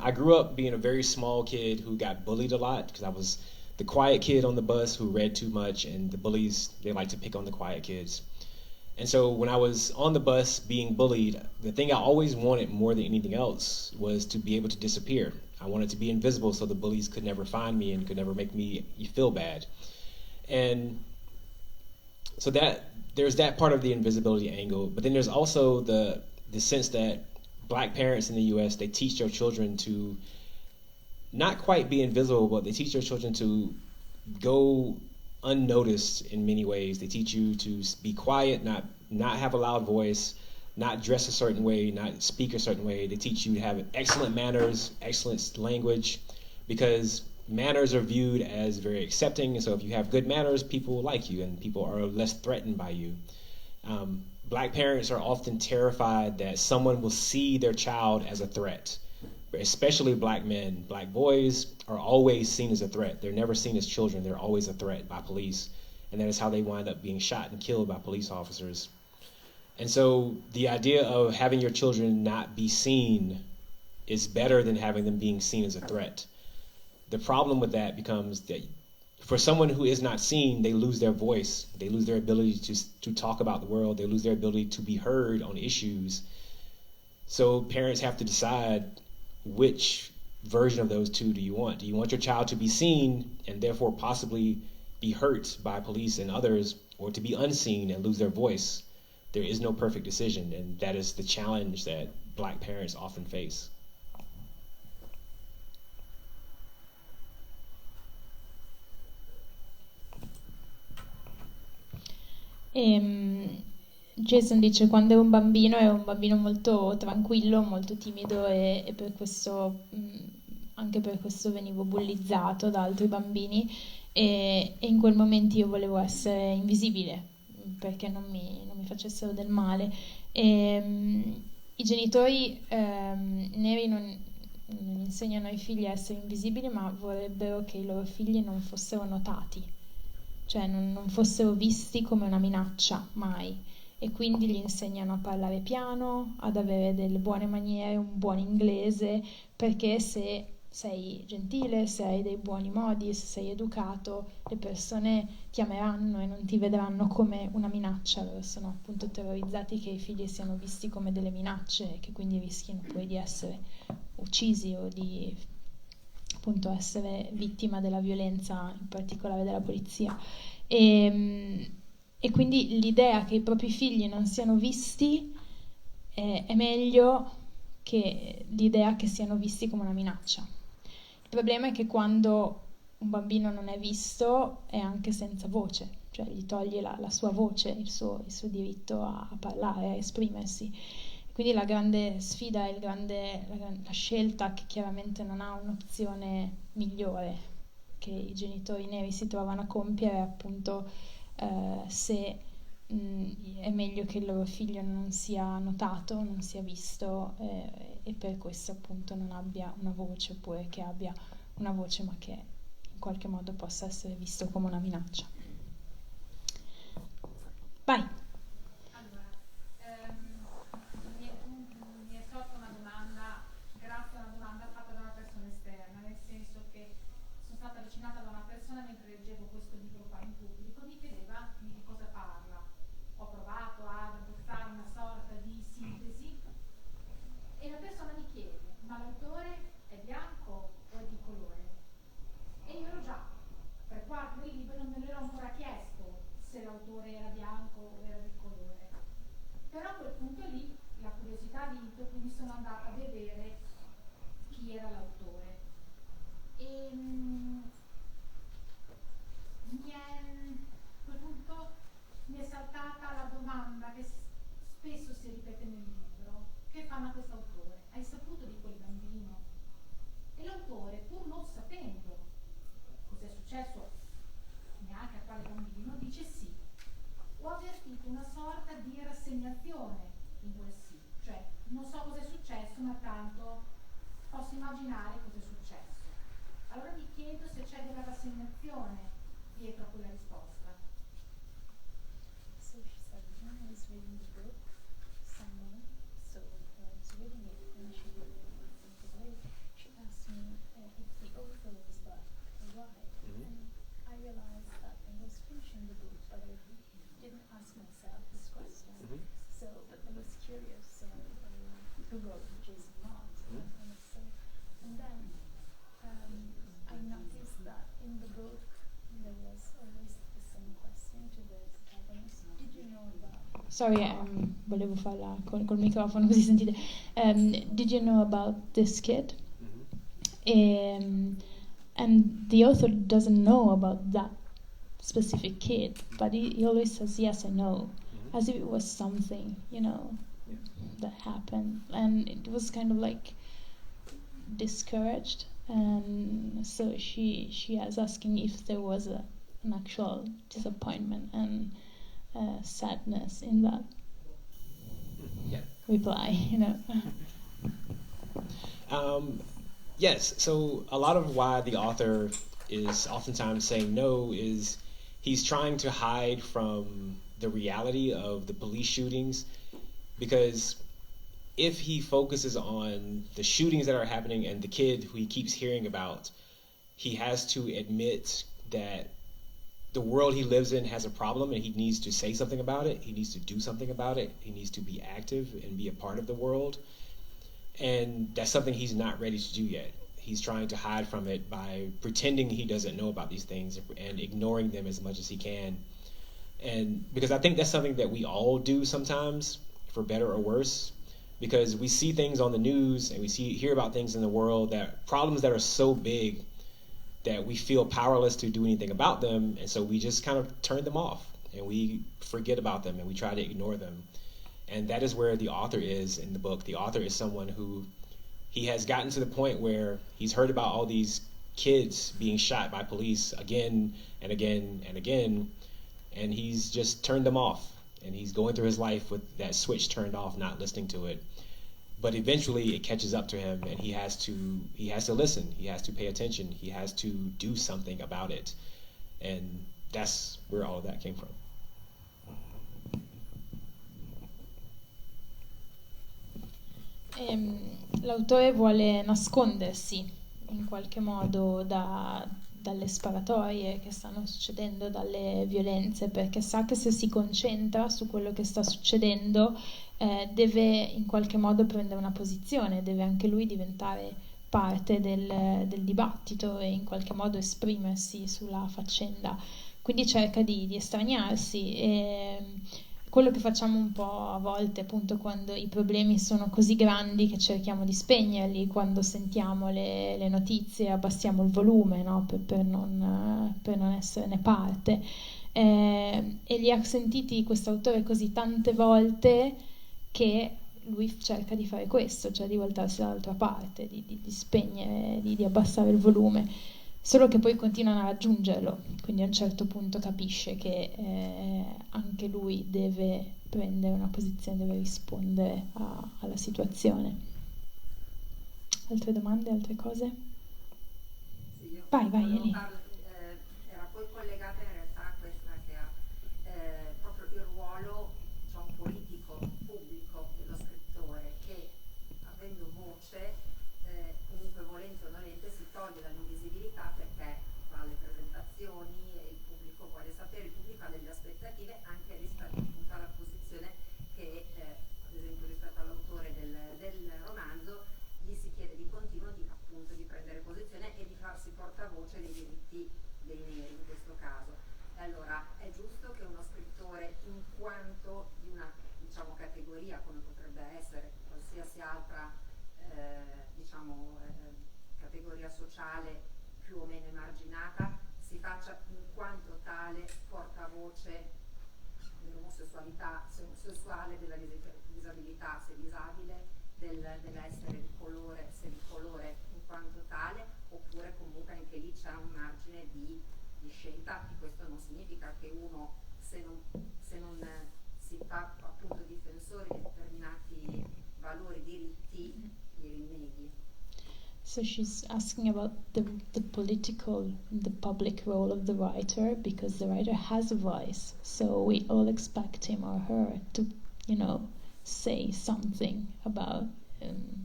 I grew up being a very small kid who got bullied a lot because I was the quiet kid on the bus who read too much, and the bullies, they like to pick on the quiet kids. And so when I was on the bus being bullied, the thing I always wanted more than anything else was to be able to disappear. I wanted to be invisible so the bullies could never find me and could never make me feel bad. And so there's that part of the invisibility angle, but then there's also the sense that black parents in the U.S., they teach their children to not quite be invisible, but they teach their children to go unnoticed in many ways. They teach you to be quiet, not have a loud voice, not dress a certain way, not speak a certain way. They teach you to have excellent manners, excellent language, because manners are viewed as very accepting. And so if you have good manners, people will like you and people are less threatened by you. Black parents are often terrified that someone will see their child as a threat, especially black men. Black boys are always seen as a threat. They're never seen as children. They're always a threat by police. And that is how they wind up being shot and killed by police officers. And so the idea of having your children not be seen is better than having them being seen as a threat. The problem with that becomes that for someone who is not seen, they lose their voice. They lose their ability to talk about the world. They lose their ability to be heard on issues. So parents have to decide, which version of those two do you want? Do you want your child to be seen and therefore possibly be hurt by police and others, or to be unseen and lose their voice? There is no perfect decision, and that is the challenge that black parents often face. Jason dice: quando è un bambino molto tranquillo, molto timido, e per questo anche per questo venivo bullizzato da altri bambini, e in quel momento io volevo essere invisibile perché non mi facessero del male. I genitori neri non insegnano ai figli a essere invisibili, ma vorrebbero che i loro figli non fossero notati, cioè non fossero visti come una minaccia, mai. E quindi gli insegnano a parlare piano, ad avere delle buone maniere, un buon inglese, perché se sei gentile, se hai dei buoni modi, se sei educato, le persone ti ameranno e non ti vedranno come una minaccia. Loro sono appunto terrorizzati che i figli siano visti come delle minacce e che quindi rischino poi di essere uccisi o di appunto essere vittima della violenza, in particolare della polizia. E quindi l'idea che i propri figli non siano visti è meglio che l'idea che siano visti come una minaccia. Il problema è che quando un bambino non è visto è anche senza voce, cioè gli toglie la sua voce, il suo diritto a parlare, a esprimersi. Quindi la grande sfida e la scelta, che chiaramente non ha un'opzione migliore, che i genitori neri si trovano a compiere, è appunto se è meglio che il loro figlio non sia notato, non sia visto, e per questo appunto non abbia una voce, oppure che abbia una voce ma che in qualche modo possa essere visto come una minaccia. Vai. Allora, mi è sorta una domanda, grazie a una domanda fatta da una persona esterna, nel senso che sono stata avvicinata da una persona mentre leggevo questo libro qua in pubblico, mi chiedeva di cosa parla. Ho provato ad abbozzare una sorta di sintesi e la persona mi chiede: ma l'autore è bianco o è di colore? E io ero già 3/4 del libro e non me l'ero ancora chiesto se l'autore era bianco o era di colore. Però a quel punto lì la curiosità ha vinto, quindi sono andata a vedere chi era l'autore. E a quel punto mi immagino, dice sì. Ho avvertito una sorta di rassegnazione in quel sì, cioè non so cosa è successo, ma tanto posso immaginare cosa è successo. Allora vi chiedo se c'è della rassegnazione dietro a quella risposta. So she said, when I was reading the book, someone, so I was reading it, and she asked me if the author was black or white, and I realized that I was finishing the book, but I didn't ask myself this question. So, but I was curious, so who wrote Jason Mott, and then I noticed that in the book there was always the same question to the protagonist. Did you know about? Sorry, volevo farla col microfono così sentite. Did you know about this kid? And the author doesn't know about that specific kid, but he always says yes and no, as if it was something, that happened. And it was kind of like discouraged, and so she was asking if there was an actual disappointment and sadness in that reply. Yes, so a lot of why the author is oftentimes saying no is he's trying to hide from the reality of the police shootings, because if he focuses on the shootings that are happening and the kid who he keeps hearing about, he has to admit that the world he lives in has a problem and he needs to say something about it. He needs to do something about it. He needs to be active and be a part of the world. And that's something he's not ready to do yet. He's trying to hide from it by pretending he doesn't know about these things and ignoring them as much as he can. And because I think that's something that we all do sometimes, for better or worse, because we see things on the news and we hear about things in the world, that problems that are so big that we feel powerless to do anything about them, and so we just kind of turn them off and we forget about them and we try to ignore them. And that is where the author is in the book. The author is someone who, he has gotten to the point where he's heard about all these kids being shot by police again and again and again, and he's just turned them off. And he's going through his life with that switch turned off, not listening to it. But eventually it catches up to him, and he has to listen. He has to pay attention. He has to do something about it. And that's where all of that came from. L'autore vuole nascondersi in qualche modo dalle sparatorie che stanno succedendo, dalle violenze, perché sa che se si concentra su quello che sta succedendo deve in qualche modo prendere una posizione, deve anche lui diventare parte del dibattito e in qualche modo esprimersi sulla faccenda. Quindi cerca di estraniarsi. Quello che facciamo un po' a volte, appunto, quando i problemi sono così grandi che cerchiamo di spegnerli, quando sentiamo le notizie abbassiamo il volume, no? per non esserne parte. E li ha sentiti quest'autore così tante volte che lui cerca di fare questo, cioè di voltarsi dall'altra parte, di spegnere, di abbassare il volume. Solo che poi continuano a raggiungerlo, quindi a un certo punto capisce che anche lui deve prendere una posizione, deve rispondere alla situazione. Altre domande, altre cose? Sì, io vai Eli. Era poi collegata in realtà a questa che ha proprio il ruolo, diciamo, politico, pubblico dello scrittore, che avendo voce comunque volente o nolente si toglie dall'invisibilità, perché fa le presentazioni e il pubblico vuole sapere, il pubblico ha delle aspettative anche rispetto appunto alla posizione che ad esempio rispetto all'autore del romanzo gli si chiede di continuo appunto di prendere posizione e di farsi portavoce dei diritti dei neri in questo caso. E allora è giusto che uno scrittore, in quanto di una, diciamo, categoria come potrebbe essere qualsiasi altra categoria sociale più o meno emarginata, si faccia in quanto tale portavoce dell'omosessualità sessuale, della disabilità se disabile, dell'essere di colore se di colore in quanto tale, oppure comunque anche lì c'è un margine di di scelta, e questo non significa che uno, se non si fa appunto difensore di determinati valori, diritti, li rinneghi. So she's asking about the political, the public role of the writer, because the writer has a voice. So we all expect him or her to, say something about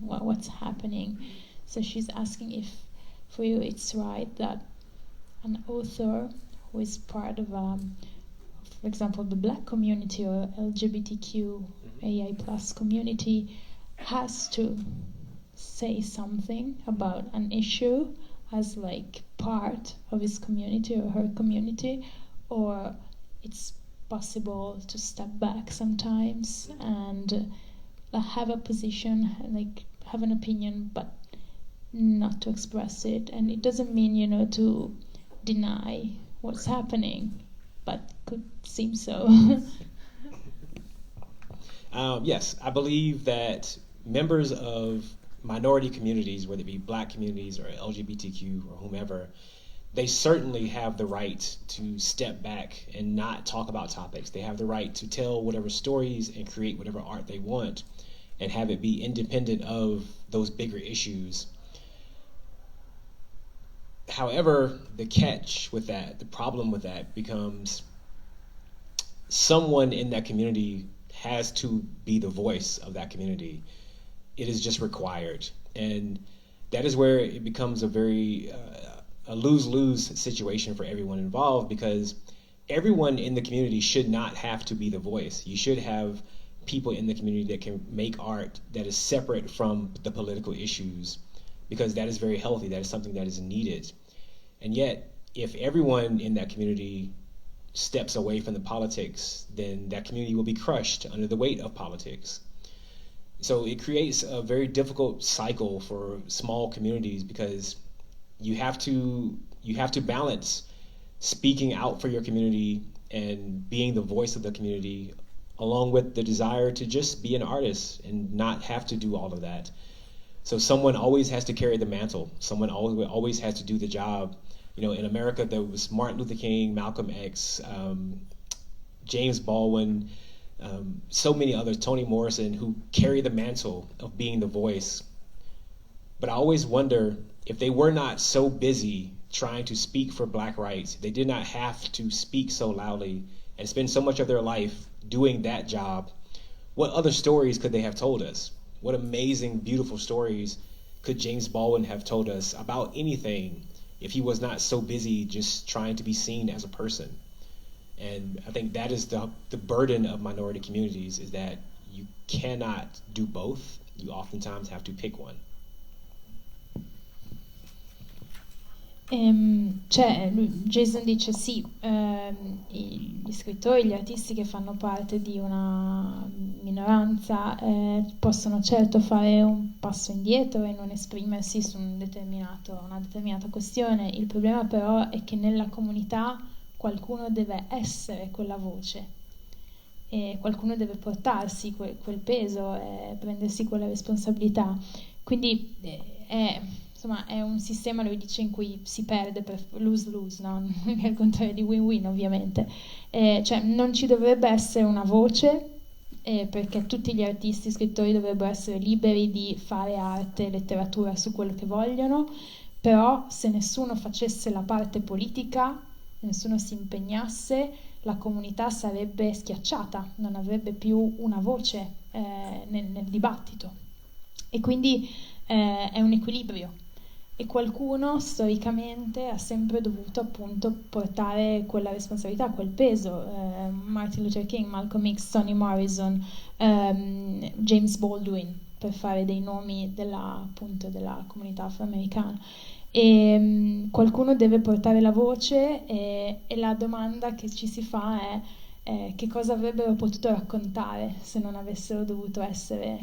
what's happening. So she's asking if, for you, it's right that an author who is part of, for example, the Black community or LGBTQAI plus community has to say something about an issue as like part of his community or her community, or it's possible to step back sometimes and have a position, like have an opinion, but not to express it. And it doesn't mean, to deny what's happening, but could seem so. Yes, I believe that members of minority communities, whether it be Black communities or LGBTQ or whomever, they certainly have the right to step back and not talk about topics. They have the right to tell whatever stories and create whatever art they want and have it be independent of those bigger issues. However, the catch with that, the problem with that becomes someone in that community has to be the voice of that community. It is just required. And that is where it becomes a very a lose-lose situation for everyone involved, because everyone in the community should not have to be the voice. You should have people in the community that can make art that is separate from the political issues, because that is very healthy. That is something that is needed. And yet, if everyone in that community steps away from the politics, then that community will be crushed under the weight of politics. So it creates a very difficult cycle for small communities, because you have to balance speaking out for your community and being the voice of the community, along with the desire to just be an artist and not have to do all of that. So someone always has to carry the mantle. Someone always has to do the job. In America, there was Martin Luther King, Malcolm X, James Baldwin, so many others, Toni Morrison, who carry the mantle of being the voice. But I always wonder if they were not so busy trying to speak for Black rights, they did not have to speak so loudly and spend so much of their life doing that job, what other stories could they have told us? What amazing, beautiful stories could James Baldwin have told us about anything if he was not so busy just trying to be seen as a person? And I think that is the burden of minority communities, is that you cannot do both. You oftentimes have to pick one. Jason dice sì, gli scrittori, gli artisti che fanno parte di una minoranza possono certo fare un passo indietro e non esprimersi su una determinata questione. Il problema però è che nella comunità qualcuno deve essere quella voce e qualcuno deve portarsi quel peso e prendersi quella responsabilità. Quindi è un sistema, lui dice, in cui si perde per lose-lose, no? Al contrario di win-win, ovviamente. Cioè non ci dovrebbe essere una voce, perché tutti gli artisti, scrittori dovrebbero essere liberi di fare arte, letteratura su quello che vogliono, però se nessuno facesse la parte politica, se nessuno si impegnasse, la comunità sarebbe schiacciata, non avrebbe più una voce nel dibattito. E quindi è un equilibrio. E qualcuno storicamente ha sempre dovuto appunto portare quella responsabilità, quel peso. Martin Luther King, Malcolm X, Toni Morrison, James Baldwin, per fare dei nomi della comunità afroamericana. E qualcuno deve portare la voce e la domanda che ci si fa è che cosa avrebbero potuto raccontare se non avessero dovuto essere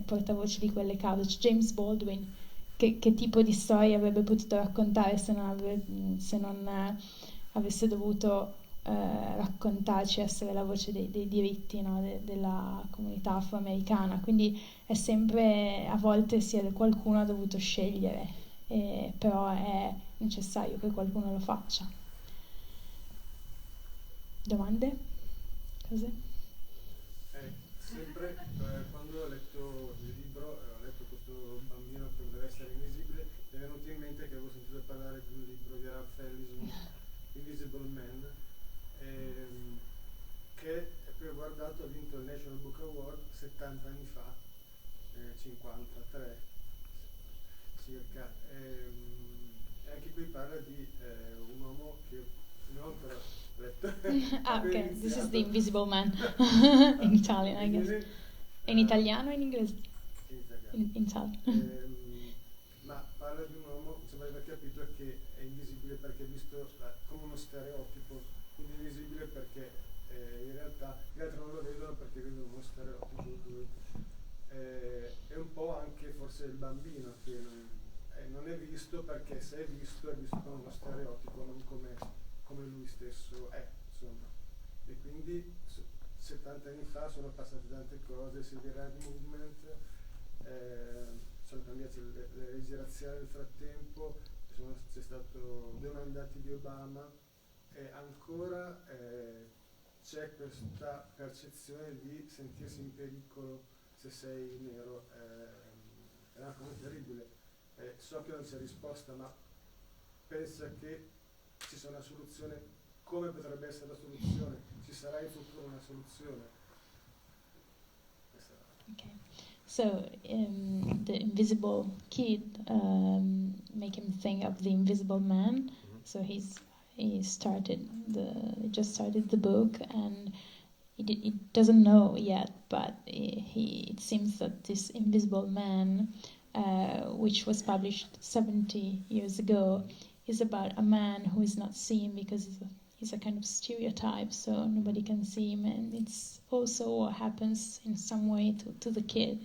portavoce di quelle cause. James Baldwin, che tipo di storia avrebbe potuto raccontare se non avesse dovuto raccontarci, essere la voce dei diritti, no, della comunità afroamericana. Quindi è sempre, a volte qualcuno ha dovuto scegliere, però è necessario che qualcuno lo faccia. Domande? Cose? Sempre quando ho letto il libro, ho letto questo bambino che deve essere invisibile, mi è venuto in mente che avevo sentito parlare di un libro di Ralph Ellison, Invisible Man, che poi ho guardato, ha vinto il National Book Award 70 anni fa, 53 circa, e anche qui parla di un uomo che non ho ancora letto. Ok, this is The Invisible Man in Italian, I guess. In italiano o in inglese? In Italiano. Ma parla di un uomo, mi sembra di aver capito, che è invisibile perché è visto come uno stereotipo, quindi invisibile perché in realtà gli altri non lo vedono perché vedono uno stereotipo. È un po' anche forse il bambino che non è visto perché se è visto come uno stereotipo, non come lui stesso è, insomma. E quindi 70 anni fa sono passate tante cose, sia il Red Movement, sono cambiate le leggi razziali nel frattempo, c'è stato 2 mandati di Obama e ancora c'è questa percezione di sentirsi in pericolo se sei nero, è una cosa terribile. So che non c'è risposta, ma pensa che ci sia una soluzione. Come potrebbe essere la soluzione? Ci sarà in futuro una soluzione? Okay. So the invisible kid make him think of the Invisible Man. So he just started the book, and he doesn't know yet, but it seems that this Invisible Man, which was published 70 years ago, is about a man who is not seen because he's a kind of stereotype, so nobody can see him, and it's also what happens in some way to the kid.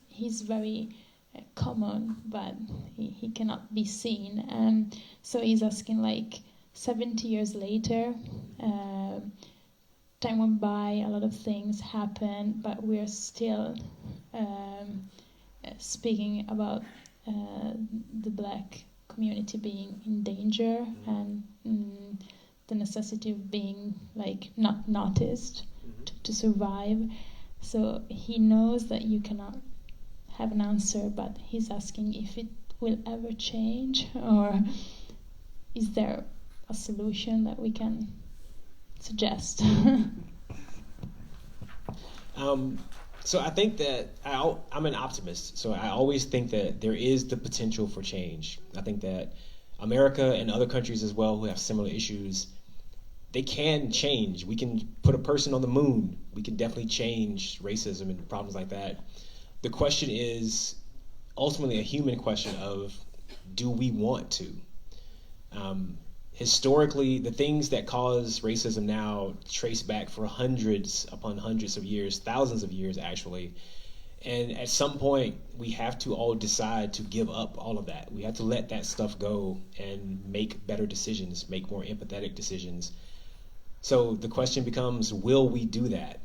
He's very common, but he cannot be seen, and so he's asking, like, 70 years later, time went by, a lot of things happened, but we're still speaking about the black community being in danger and the necessity of being, like, not noticed to survive. So he knows that you cannot have an answer, but he's asking if it will ever change, or is there a solution that we can suggest? So I think that I'm an optimist, so I always think that there is the potential for change. I think that America and other countries as well who have similar issues, they can change. We can put a person on the moon. We can definitely change racism and problems like that. The question is ultimately a human question of, do we want to? Historically, the things that cause racism now trace back for hundreds upon hundreds of years, thousands of years actually. And at some point, we have to all decide to give up all of that. We have to let that stuff go and make better decisions, make more empathetic decisions. So the question becomes, will we do that?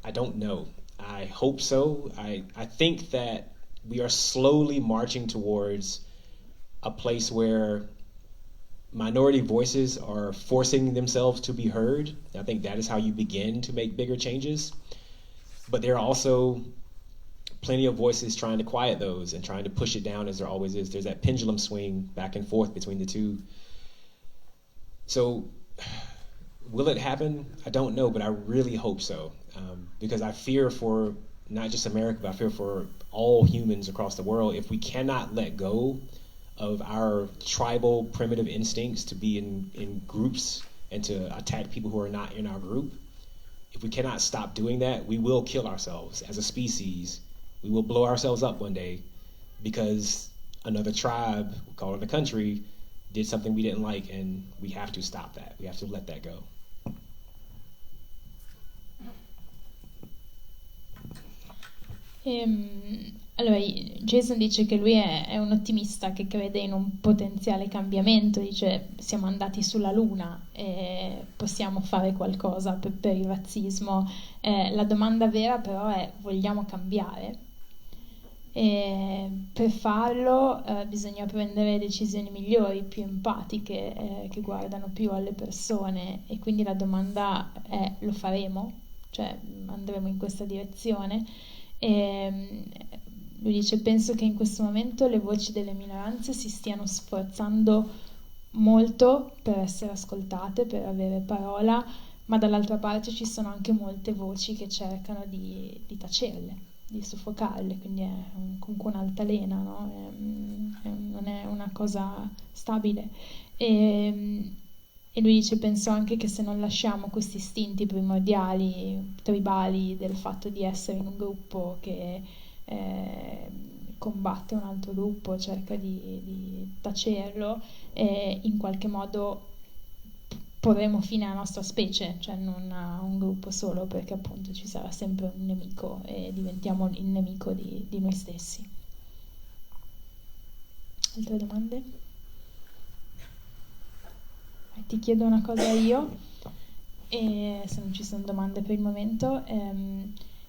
I don't know. I hope so. I think that we are slowly marching towards a place where minority voices are forcing themselves to be heard. I think that is how you begin to make bigger changes. But there are also plenty of voices trying to quiet those and trying to push it down, as there always is. There's that pendulum swing back and forth between the two. So will it happen? I don't know, but I really hope so. Because I fear for not just America, but I fear for all humans across the world. If we cannot let go of our tribal primitive instincts to be in groups and to attack people who are not in our group, if we cannot stop doing that, we will kill ourselves as a species. We will blow ourselves up one day because another tribe, we'll call it a country, did something we didn't like, and we have to stop that. We have to let that go. Allora, Jason dice che lui è un ottimista che crede in un potenziale cambiamento, dice siamo andati sulla Luna e possiamo fare qualcosa per il razzismo. La domanda vera però è: vogliamo cambiare? E per farlo bisogna prendere decisioni migliori, più empatiche, che guardano più alle persone, e quindi la domanda è: lo faremo? Cioè andremo in questa direzione? E lui dice: penso che in questo momento le voci delle minoranze si stiano sforzando molto per essere ascoltate, per avere parola, ma dall'altra parte ci sono anche molte voci che cercano di tacerle, di soffocarle, quindi è comunque un'altalena, no? Non è una cosa stabile. E lui dice: penso anche che se non lasciamo questi istinti primordiali, tribali, del fatto di essere in un gruppo che combatte un altro gruppo, cerca di tacerlo, in qualche modo porremo fine alla nostra specie, cioè non a un gruppo solo, perché appunto ci sarà sempre un nemico e diventiamo il nemico di noi stessi. Altre domande? Ti chiedo una cosa io, e se non ci sono domande per il momento.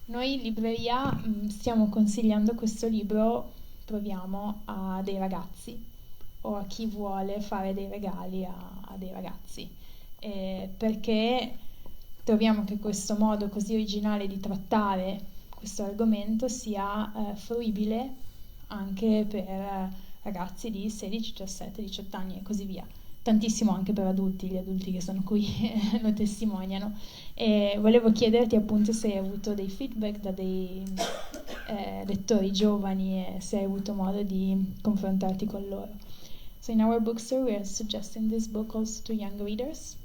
Noi in libreria stiamo consigliando questo libro, proviamo, a dei ragazzi o a chi vuole fare dei regali a dei ragazzi, perché troviamo che questo modo così originale di trattare questo argomento sia fruibile anche per ragazzi di 16, 17, 18 anni e così via. Tantissimo anche per adulti, gli adulti che sono qui lo testimoniano. E volevo chiederti appunto se hai avuto dei feedback da dei lettori giovani e se hai avuto modo di confrontarti con loro. So in our bookstore we are suggesting this book also to young readers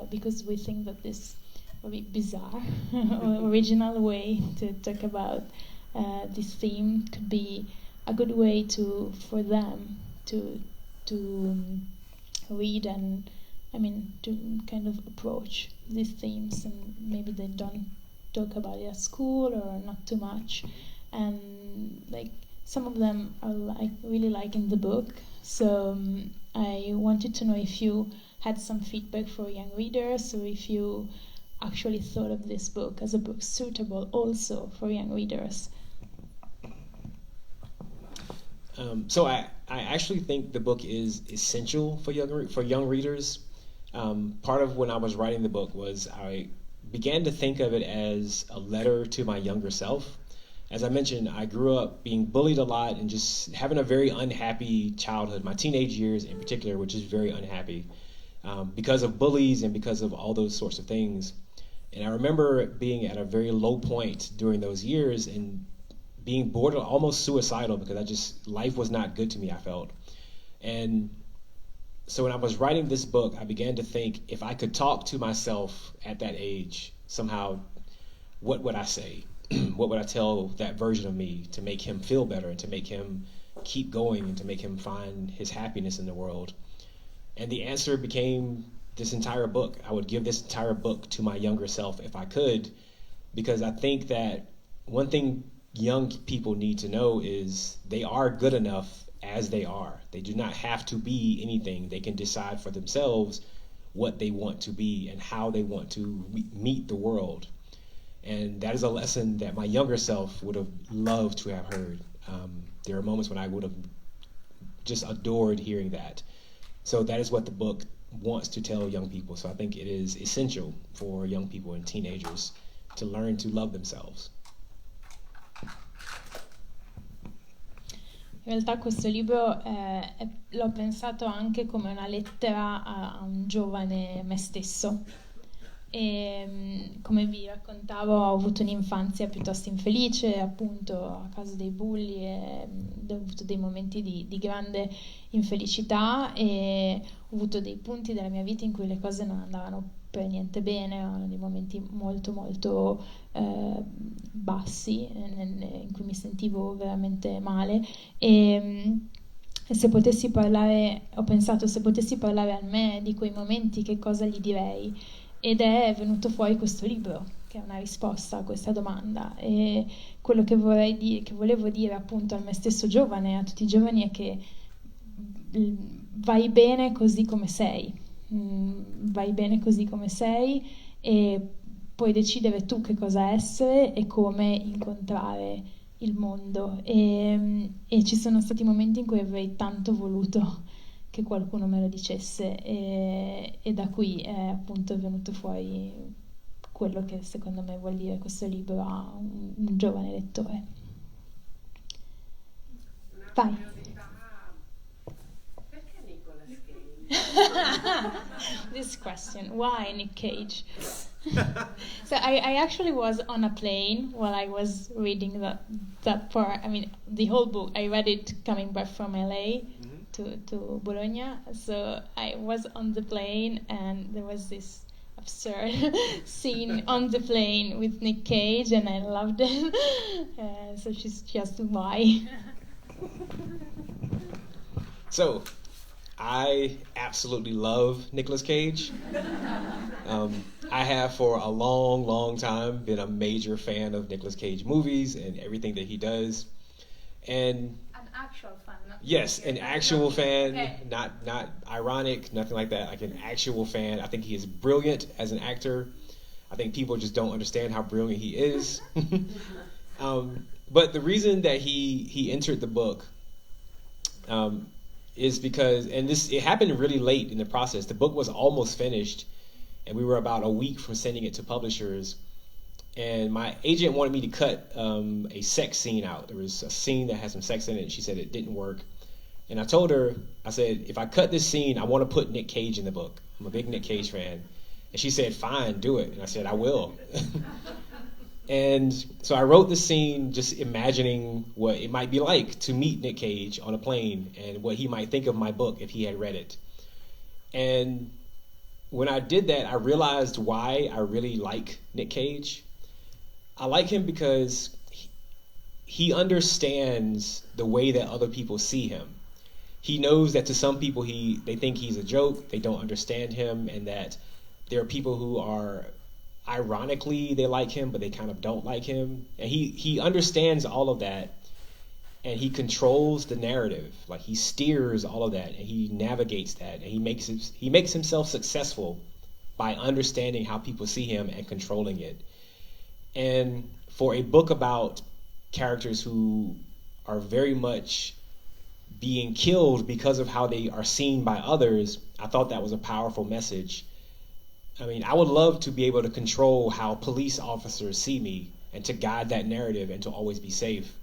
because we think that this very bizarre or original way to talk about this theme could be a good way for them to read and to kind of approach these themes, and maybe they don't talk about it at school or not too much, and like some of them are really liking the book. So I wanted to know if you had some feedback for young readers, or if you actually thought of this book as a book suitable also for young readers. So I actually think the book is essential for young readers. Part of when I was writing the book was I began to think of it as a letter to my younger self. As I mentioned, I grew up being bullied a lot and just having a very unhappy childhood. My teenage years in particular were just very unhappy because of bullies and because of all those sorts of things. And I remember being at a very low point during those years and being bored, almost suicidal, because life was not good to me, I felt. And so when I was writing this book, I began to think, if I could talk to myself at that age, somehow, what would I say? What would I tell that version of me to make him feel better and to make him keep going and to make him find his happiness in the world? And the answer became this entire book. I would give this entire book to my younger self if I could, because I think that one thing young people need to know is they are good enough as they are. They do not have to be anything. They can decide for themselves what they want to be and how they want to meet the world. And that is a lesson that my younger self would have loved to have heard. There are moments when I would have just adored hearing that. So that is what the book wants to tell young people. So I think it is essential for young people and teenagers to learn to love themselves. In realtà questo libro l'ho pensato anche come una lettera a un giovane me stesso, e come vi raccontavo ho avuto un'infanzia piuttosto infelice, appunto a causa dei bulli, e ho avuto dei momenti di grande infelicità, e ho avuto dei punti della mia vita in cui le cose non andavano per niente bene, erano dei momenti molto molto bassi in cui mi sentivo veramente male, e se potessi parlare, ho pensato, se potessi parlare a me di quei momenti che cosa gli direi, ed è venuto fuori questo libro che è una risposta a questa domanda. E quello che volevo dire appunto a me stesso giovane, a tutti i giovani, è che vai bene così come sei. Vai bene così come sei, e puoi decidere tu che cosa essere e come incontrare il mondo e ci sono stati momenti in cui avrei tanto voluto che qualcuno me lo dicesse e da qui è appunto venuto fuori quello che secondo me vuol dire questo libro a un giovane lettore. Vai. Perché Nicolas Cage? This question, why Nick Cage? So I actually was on a plane while I was reading that part. I mean, the whole book. I read it coming back from LA to Bologna. So I was on the plane and there was this absurd scene on the plane with Nick Cage and I loved it. So she's just why. So, I absolutely love Nicolas Cage. I have for a long, long time been a major fan of Nicolas Cage movies and everything that he does. And An actual fan. yes, an actual fan, Okay. not ironic, nothing like that. Like an actual fan. I think he is brilliant as an actor. I think people just don't understand how brilliant he is. But the reason that he entered the book is because, and it happened really late in the process. The book was almost finished, and we were about a week from sending it to publishers. And my agent wanted me to cut a sex scene out. There was a scene that had some sex in it, and she said it didn't work. And I told her, I said, if I cut this scene, I want to put Nick Cage in the book. I'm a big Nick Cage fan. And she said, fine, do it. And I said, I will. And so I wrote the scene just imagining what it might be like to meet Nick Cage on a plane and what he might think of my book if he had read it. And when I did that, I realized why I really like Nick Cage. I like him because he understands the way that other people see him. He knows that to some people they think he's a joke, they don't understand him, and that there are people who are ironically they like him, but they kind of don't like him. And he understands all of that, and he controls the narrative. Like he steers all of that, and he navigates that, and he makes himself successful by understanding how people see him and controlling it. And for a book about characters who are very much being killed because of how they are seen by others, I thought that was a powerful message. I mean, I would love to be able to control how police officers see me and to guide that narrative and to always be safe.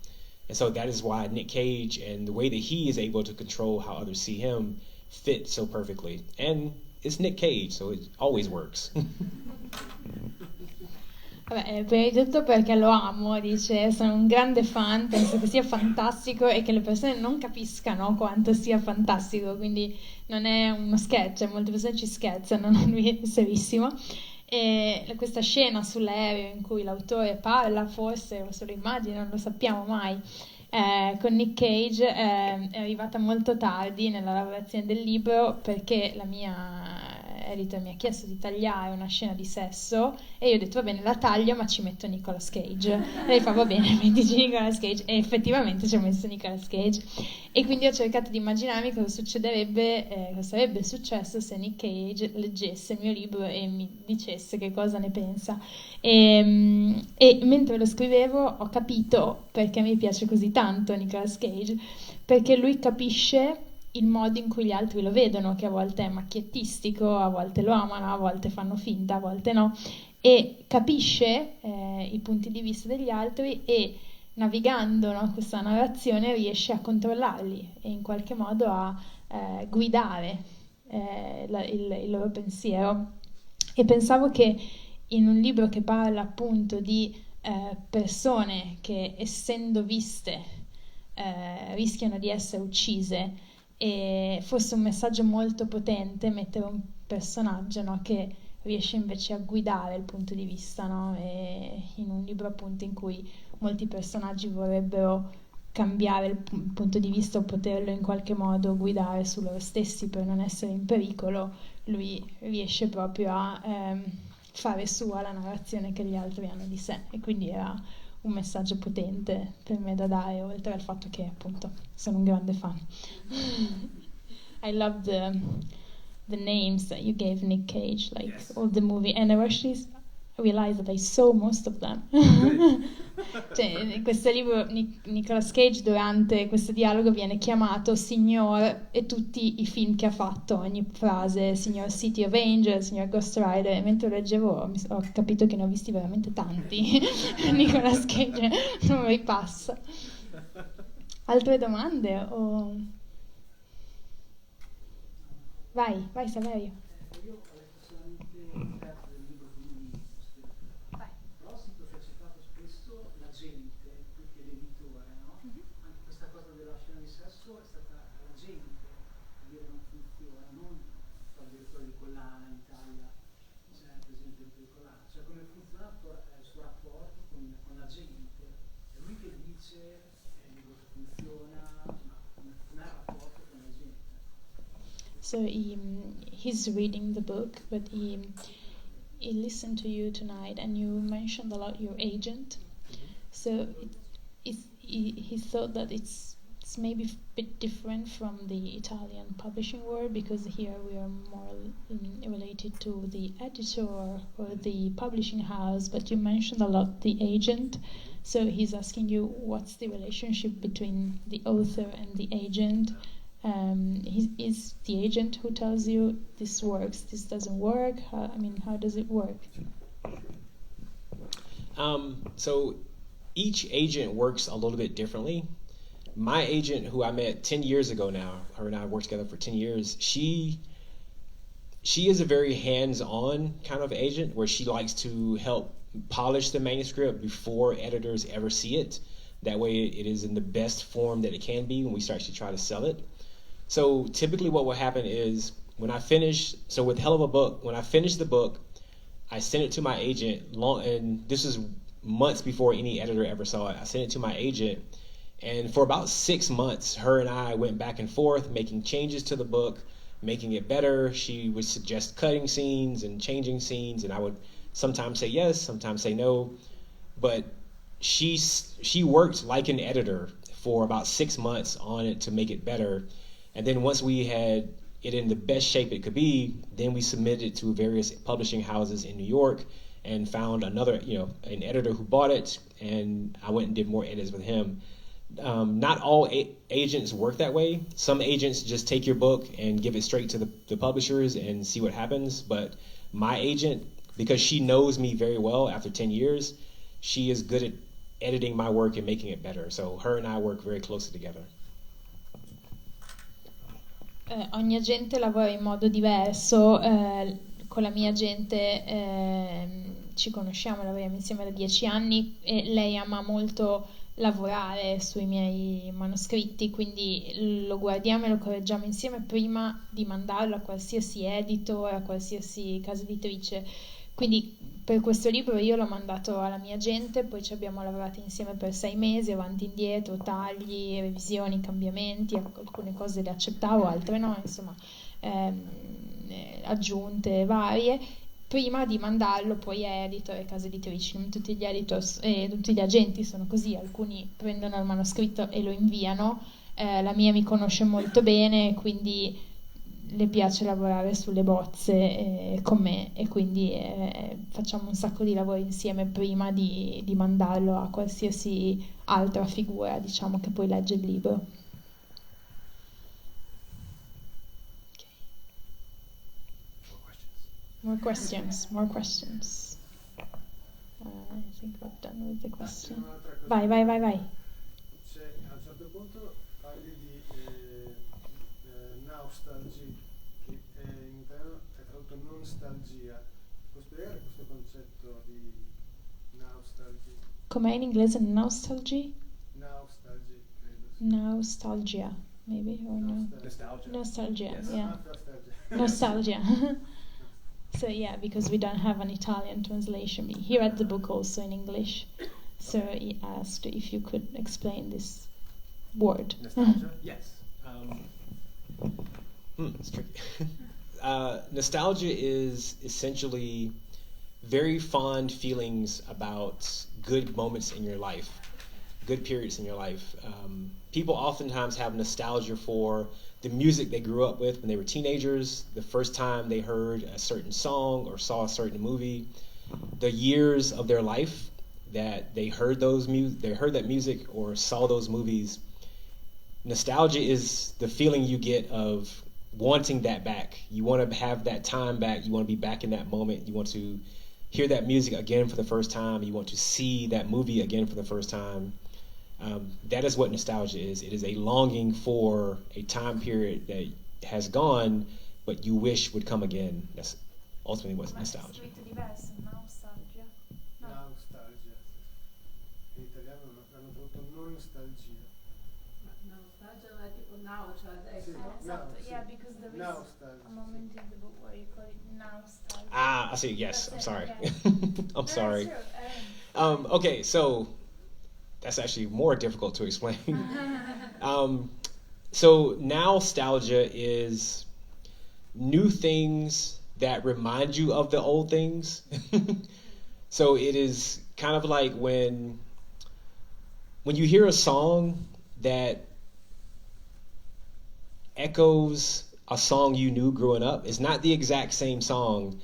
And so that is why Nick Cage and the way that he is able to control how others see him fit so perfectly. And it's Nick Cage, so it always works. Vabbè, prima di tutto perché lo amo, dice, sono un grande fan, penso che sia fantastico e che le persone non capiscano quanto sia fantastico, quindi non è uno sketch, molte persone ci scherzano, lui è serissimo. E questa scena sull'aereo in cui l'autore parla, forse, o solo immagini, non lo sappiamo mai, con Nick Cage è arrivata molto tardi nella lavorazione del libro perché la mia editor mi ha chiesto di tagliare una scena di sesso e io ho detto va bene, la taglio ma ci metto Nicolas Cage e lei fa va bene, mettici Nicolas Cage e effettivamente ci ho messo Nicolas Cage e quindi ho cercato di immaginarmi cosa succederebbe, cosa sarebbe successo se Nick Cage leggesse il mio libro e mi dicesse che cosa ne pensa e mentre lo scrivevo ho capito perché mi piace così tanto Nicolas Cage, perché lui capisce il modo in cui gli altri lo vedono, che a volte è macchiettistico, a volte lo amano, a volte fanno finta, a volte no, e capisce i punti di vista degli altri e navigando, no, questa narrazione riesce a controllarli e in qualche modo a guidare il loro pensiero. E pensavo che in un libro che parla appunto di persone che essendo viste rischiano di essere uccise, e fosse un messaggio molto potente mettere un personaggio, no, che riesce invece a guidare il punto di vista, no? E in un libro appunto in cui molti personaggi vorrebbero cambiare il punto di vista o poterlo in qualche modo guidare su loro stessi per non essere in pericolo, lui riesce proprio a fare sua la narrazione che gli altri hanno di sé e quindi era un messaggio potente per me da dare, oltre al fatto che appunto sono un grande fan. I love the names that you gave Nick Cage, like Yes. all the movie, and I realized that I saw most of them. Cioè, in questo libro Nicolas Cage durante questo dialogo viene chiamato Signor e tutti i film che ha fatto, ogni frase, Signor City of Angels, Signor Ghost Rider, e mentre leggevo ho capito che ne ho visti veramente tanti. Nicolas Cage non mi passa. Altre domande? Vai Saverio. Io ho letto solamente un terzo del libro, quindi però sento che ha citato spesso la gente più che l'editore, no? Anche questa cosa della scena di sesso è stata la gente a dire non funziona, non il direttore di collana in Italia, per esempio di collana, cioè come funziona il suo rapporto con la gente, è lui che dice il libro che funziona, ma come è il rapporto con la gente. So he's reading the book, but he listened to you tonight, and you mentioned a lot your agent. So he thought that it's maybe a bit different from the Italian publishing world, because here we are more related to the editor or the publishing house, but you mentioned a lot the agent. So he's asking you what's the relationship between the author and the agent. Is the agent who tells you this works, this doesn't work? How does it work? So each agent works a little bit differently. My agent, who I met 10 years ago now, her and I worked together for 10 years, she is a very hands-on kind of agent where she likes to help polish the manuscript before editors ever see it. That way it is in the best form that it can be when we start to try to sell it. So typically what will happen is when I finish, so with Hell of a Book, when I finish the book, I send it to my agent, and this is months before any editor ever saw it. I sent it to my agent, and for about 6 months, her and I went back and forth, making changes to the book, making it better. She would suggest cutting scenes and changing scenes, and I would sometimes say yes, sometimes say no. But she worked like an editor for about 6 months on it to make it better. And then once we had it in the best shape it could be, then we submitted it to various publishing houses in New York and found another, an editor who bought it, and I went and did more edits with him. Not all agents work that way. Some agents just take your book and give it straight to the publishers and see what happens. But my agent, because she knows me very well after 10 years, she is good at editing my work and making it better. So her and I work very closely together. Ogni agente lavora in modo diverso. Con la mia agente ci conosciamo, lavoriamo insieme da 10 anni e lei ama molto lavorare sui miei manoscritti, quindi lo guardiamo e lo correggiamo insieme prima di mandarlo a qualsiasi editor, a qualsiasi casa editrice. Quindi per questo libro io l'ho mandato alla mia agente, poi ci abbiamo lavorato insieme per 6 mesi, avanti e indietro, tagli, revisioni, cambiamenti, alcune cose le accettavo, altre no, insomma, aggiunte varie, prima di mandarlo poi a editor e case editrici. Tutti gli editors e tutti gli agenti sono così, alcuni prendono il manoscritto e lo inviano, la mia mi conosce molto bene, quindi le piace lavorare sulle bozze con me, e quindi facciamo un sacco di lavoro insieme prima di mandarlo a qualsiasi altra figura, diciamo, che poi legge il libro. More questions. I think we're done with the question. Vai. C'è, a un certo punto parli di nostalgia, che in italiano è tradotto nostalgia. Puoi spiegare questo concetto di nostalgia? Com'è in inglese? Nostalgia? Nostalgia, credo. Nostalgia, maybe, or no? Nostalgia, Yes. yeah. Nostalgia. Nostalgia. So yeah, because we don't have an Italian translation. He read the book also in English, so he asked if you could explain this word. Nostalgia? Yes. It's tricky. Nostalgia is essentially very fond feelings about good moments in your life, good periods in your life. People oftentimes have nostalgia for the music they grew up with when they were teenagers, the first time they heard a certain song or saw a certain movie. the years of their life that they heard that music or saw those movies. Nostalgia is the feeling you get of wanting that back. You want to have that time back. You want to be back in that moment. You want to hear that music again for the first time. You want to see that movie again for the first time. That is what nostalgia is. It is a longing for a time period that has gone, but you wish would come again. That's ultimately what's nostalgia. Diverso, nostalgia. No. Nostalgia. In italiano l'hanno tradotto non nostalgia. Nostalgia non è tipo now, cioè adesso. Esatto, Sì. yeah, because there is Nostalgia. a moment in the book where you call it nostalgia. I see. Yes, I'm sorry. Okay. I'm sorry. That's true. Okay, so that's actually more difficult to explain. So nostalgia is new things that remind you of the old things. So it is kind of like when you hear a song that echoes a song you knew growing up. It's not the exact same song,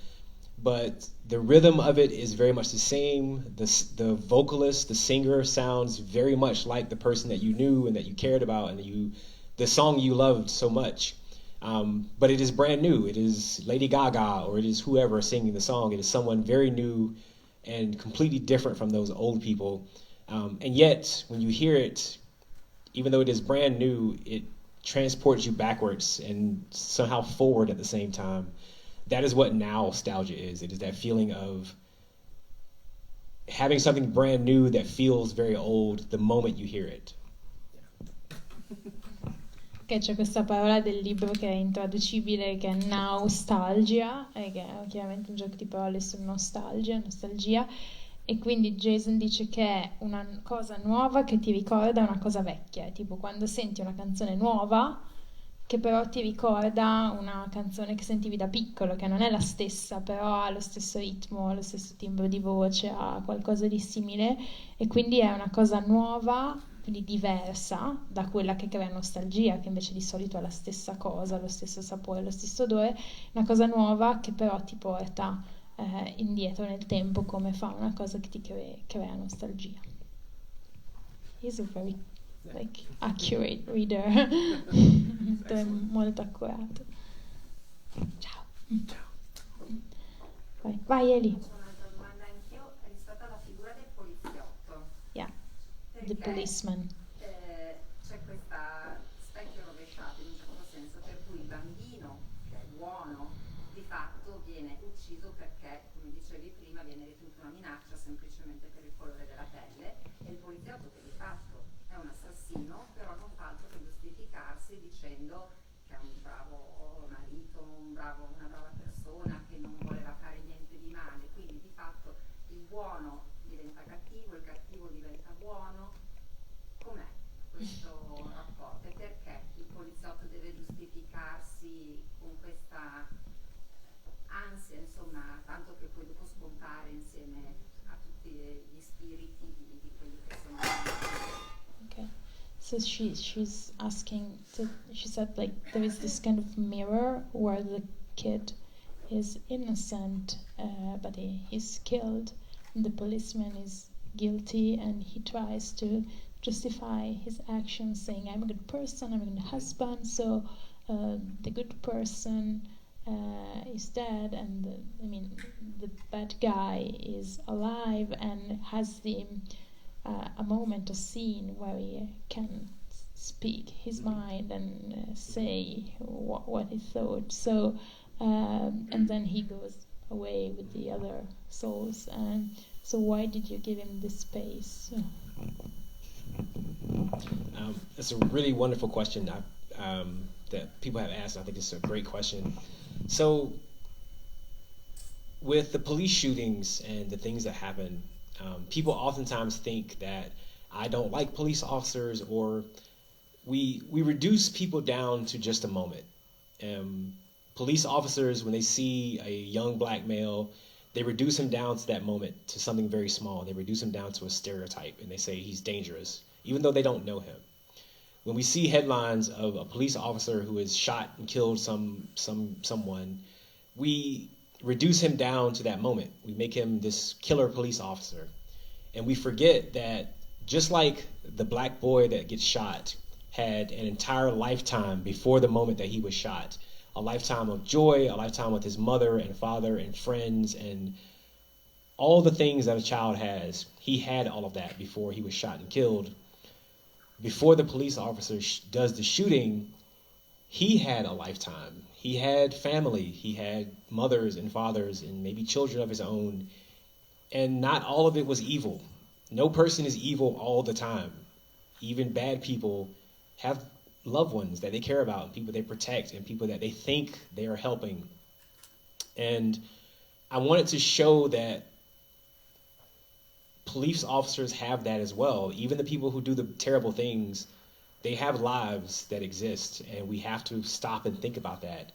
but the rhythm of it is very much the same. The vocalist, the singer sounds very much like the person that you knew and that you cared about and the song you loved so much. But it is brand new. It is Lady Gaga or it is whoever singing the song. It is someone very new and completely different from those old people. And yet, when you hear it, even though it is brand new, it transports you backwards and somehow forward at the same time. That is what nostalgia is. It is that feeling of having something brand new that feels very old the moment you hear it. Che c'è questa parola del libro che è intraducibile, che è nostalgia, che è chiaramente un gioco di parole su nostalgia, e quindi Jason dice che è una cosa nuova che ti ricorda una cosa vecchia, è tipo quando senti una canzone nuova che però ti ricorda una canzone che sentivi da piccolo, che non è la stessa, però ha lo stesso ritmo, ha lo stesso timbro di voce, ha qualcosa di simile, e quindi è una cosa nuova, quindi diversa da quella che crea nostalgia, che invece di solito è la stessa cosa, lo stesso sapore, lo stesso odore, una cosa nuova che però ti porta indietro nel tempo, come fa una cosa che ti crea nostalgia. He's a very accurate reader. Molto accurato. Ciao. Vai Eli. Faccio un'altra domanda anch'io rispetto alla figura del poliziotto. Yeah. Perché, The policeman. c'è questa specchio rovesciato in un certo senso, per cui il bambino che è buono di fatto viene ucciso perché, come dicevi prima, viene ritenuto una minaccia semplicemente per il colore della pelle, e il poliziotto che di fatto è un assassino, però non fa altro che giustificarsi dicendo che è un bravo marito, una brava persona, che non voleva fare niente di male, quindi di fatto il buono diventa cattivo, il cattivo diventa buono. Com'è questo rapporto? E perché il poliziotto deve giustificarsi con questa ansia, insomma, tanto che poi dopo scompare insieme a tutti gli spiriti di quelli che sono. Okay. So she's asking, she said like there is this kind of mirror where the kid is innocent, but he's killed, and the policeman is guilty, and he tries to justify his actions, saying, I'm a good person, I'm a good husband, so the good person is dead, and the bad guy is alive and has a moment, a scene where he can speak his mind and say what he thought. So and then he goes away with the other souls. And so why did you give him this space? It's a really wonderful question that people have asked. I think it's a great question. So with the police shootings and the things that happen, people oftentimes think that I don't like police officers, or we reduce people down to just a moment. Police officers, when they see a young black male, they reduce him down to that moment, to something very small. They reduce him down to a stereotype, and they say he's dangerous, even though they don't know him. When we see headlines of a police officer who has shot and killed someone, we reduce him down to that moment. We make him this killer police officer. And we forget that just like the black boy that gets shot had an entire lifetime before the moment that he was shot, a lifetime of joy, a lifetime with his mother and father and friends and all the things that a child has. He had all of that before he was shot and killed. Before the police officer does the shooting, he had a lifetime. He had family. He had mothers and fathers and maybe children of his own. And not all of it was evil. No person is evil all the time. Even bad people have loved ones that they care about, people they protect, and people that they think they are helping. And I wanted to show that police officers have that as well. Even the people who do the terrible things, they have lives that exist, and we have to stop and think about that.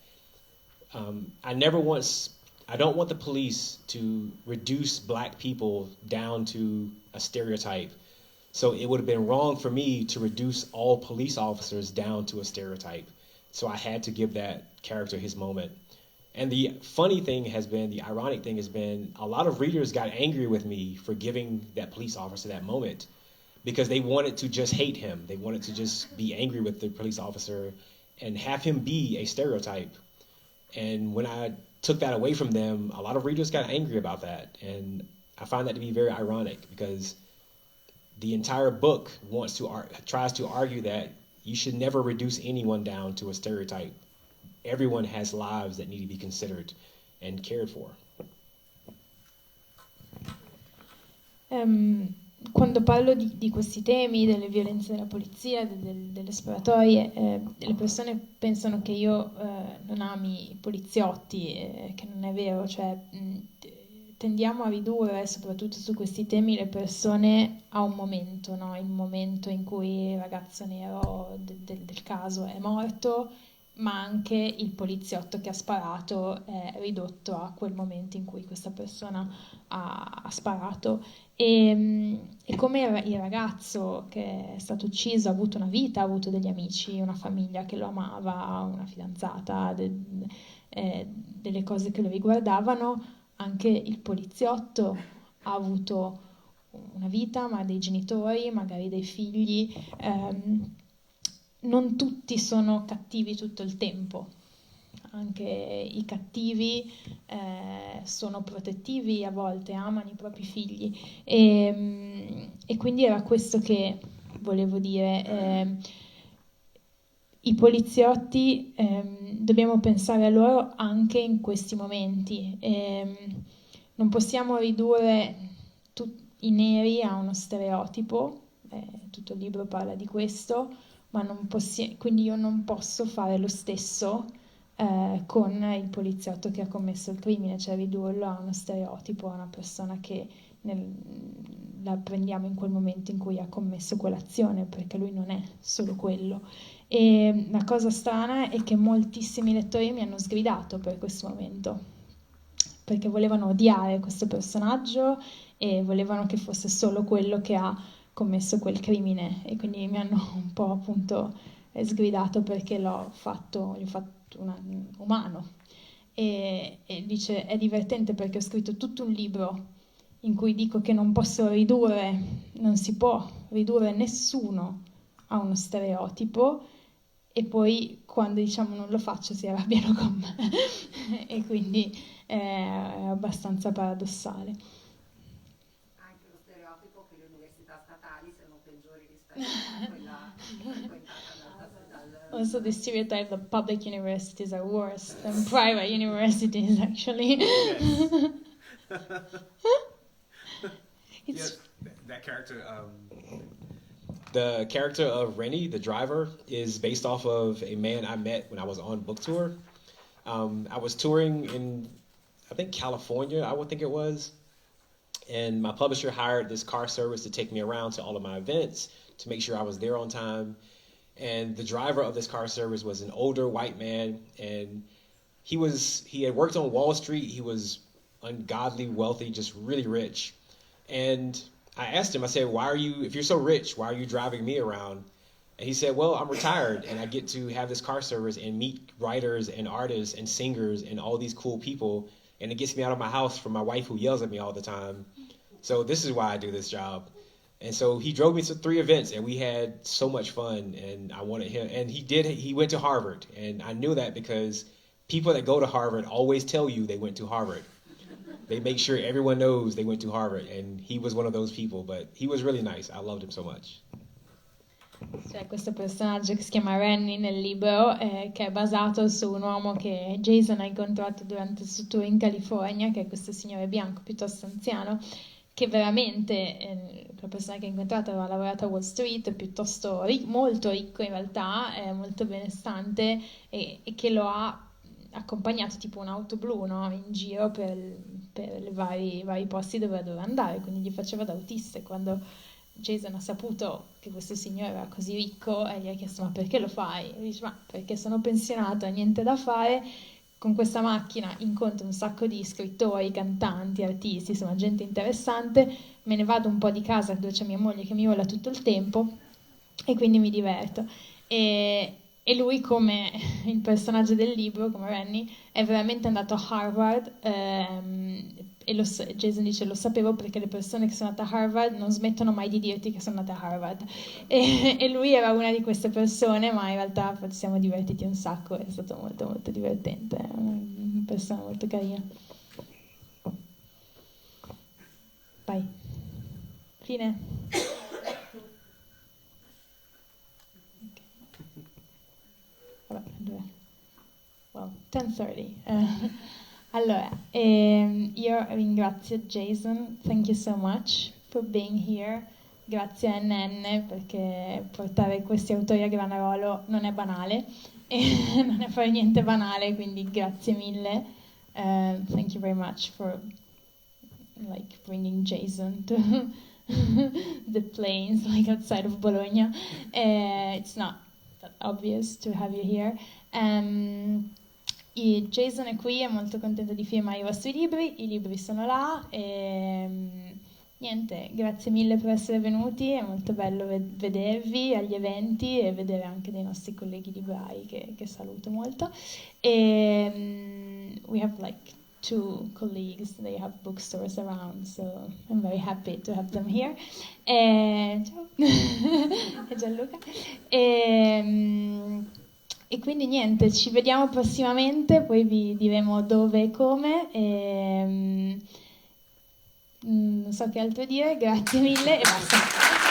I don't want the police to reduce black people down to a stereotype. So it would have been wrong for me to reduce all police officers down to a stereotype. So I had to give that character his moment. And the ironic thing has been, a lot of readers got angry with me for giving that police officer that moment because they wanted to just hate him. They wanted to just be angry with the police officer and have him be a stereotype. And when I took that away from them, a lot of readers got angry about that. And I find that to be very ironic because the entire book tries to argue that you should never reduce anyone down to a stereotype. Everyone has lives that need to be considered and cared for. Quando parlo di questi temi, delle violenze della polizia, delle sparatorie, le persone pensano che io non ami i poliziotti, che non è vero, cioè tendiamo a ridurre, soprattutto su questi temi, le persone a un momento, no? Il momento in cui il ragazzo nero del caso è morto, ma anche il poliziotto che ha sparato è ridotto a quel momento in cui questa persona ha sparato. E come il ragazzo che è stato ucciso ha avuto una vita, ha avuto degli amici, una famiglia che lo amava, una fidanzata, delle cose che lo riguardavano, anche il poliziotto ha avuto una vita, ma dei genitori, magari dei figli. Non tutti sono cattivi tutto il tempo, anche i cattivi sono protettivi a volte, amano i propri figli e quindi era questo che volevo dire. I poliziotti dobbiamo pensare a loro anche in questi momenti. Non possiamo ridurre i neri a uno stereotipo, tutto il libro parla di questo, ma quindi io non posso fare lo stesso con il poliziotto che ha commesso il crimine, cioè ridurlo a uno stereotipo, a una persona che la prendiamo in quel momento in cui ha commesso quell'azione, perché lui non è solo quello. E la cosa strana è che moltissimi lettori mi hanno sgridato per questo momento, perché volevano odiare questo personaggio e volevano che fosse solo quello che ha commesso quel crimine, e quindi mi hanno un po' appunto sgridato perché gli ho fatto un umano. E dice, è divertente perché ho scritto tutto un libro in cui dico che non si può ridurre nessuno a uno stereotipo, e poi quando diciamo non lo faccio si arrabbiano con me e quindi è abbastanza paradossale. Anche lo stereotipo che le università statali siano peggiori rispetto a quella frequentata dal... Also the stereotype that public universities are worse than private universities, actually. Yes. Yes, that character. The character of Rennie, the driver, is based off of a man I met when I was on book tour. I was touring in, I think, California, I would think it was. And my publisher hired this car service to take me around to all of my events to make sure I was there on time. And the driver of this car service was an older white man, and he had worked on Wall Street. He was ungodly wealthy, just really rich. And I asked him, I said, if you're so rich, why are you driving me around? And he said, well, I'm retired and I get to have this car service and meet writers and artists and singers and all these cool people. and it gets me out of my house from my wife who yells at me all the time. So this is why I do this job. And so he drove me to 3 events, and we had so much fun, and I wanted him, and he went to Harvard, and I knew that because people that go to Harvard always tell you they went to Harvard. They make sure everyone knows they went to Harvard, and he was one of those people, but he was really nice. I loved him so much. C'è questo personaggio che si chiama Rennie nel libro, che è basato su un uomo che Jason ha incontrato durante il suo tour in California, che è questo signore bianco piuttosto anziano, che veramente, la persona che ha incontrato aveva lavorato a Wall Street, piuttosto molto ricco in realtà, molto benestante, e che lo ha accompagnato tipo un'auto blu, no? In giro per i vari posti dove doveva andare, quindi gli faceva da autista. E quando Jason ha saputo che questo signore era così ricco, e gli ha chiesto: ma perché lo fai? E dice: ma perché sono pensionato, ho niente da fare, con questa macchina incontro un sacco di scrittori, cantanti, artisti, insomma gente interessante, me ne vado un po' di casa dove c'è mia moglie che mi vola tutto il tempo e quindi mi diverto. E lui, come il personaggio del libro, come Rennie, è veramente andato a Harvard, e Jason dice: lo sapevo perché le persone che sono andate a Harvard non smettono mai di dirti che sono andate a Harvard. E lui era una di queste persone, ma in realtà ci siamo divertiti un sacco, è stato molto molto divertente, è una persona molto carina. Vai. Fine. Well, 10:30. Allora, io ringrazio Jason, thank you so much for being here. Grazie a NN, perché portare questi autori a Granarolo non è banale, e non è per niente banale, quindi grazie mille. Thank you very much for bringing Jason to the plains outside of Bologna. It's not that obvious to have you here. Jason è qui, è molto contento di firmare i vostri libri, i libri sono là, e niente, grazie mille per essere venuti, è molto bello vedervi agli eventi e vedere anche dei nostri colleghi librai che saluto molto. We have 2 colleagues, they have bookstores around, so I'm very happy to have them here. Ciao, è Gianluca. E quindi niente, ci vediamo prossimamente, poi vi diremo dove e come. Non so che altro dire, grazie mille e basta.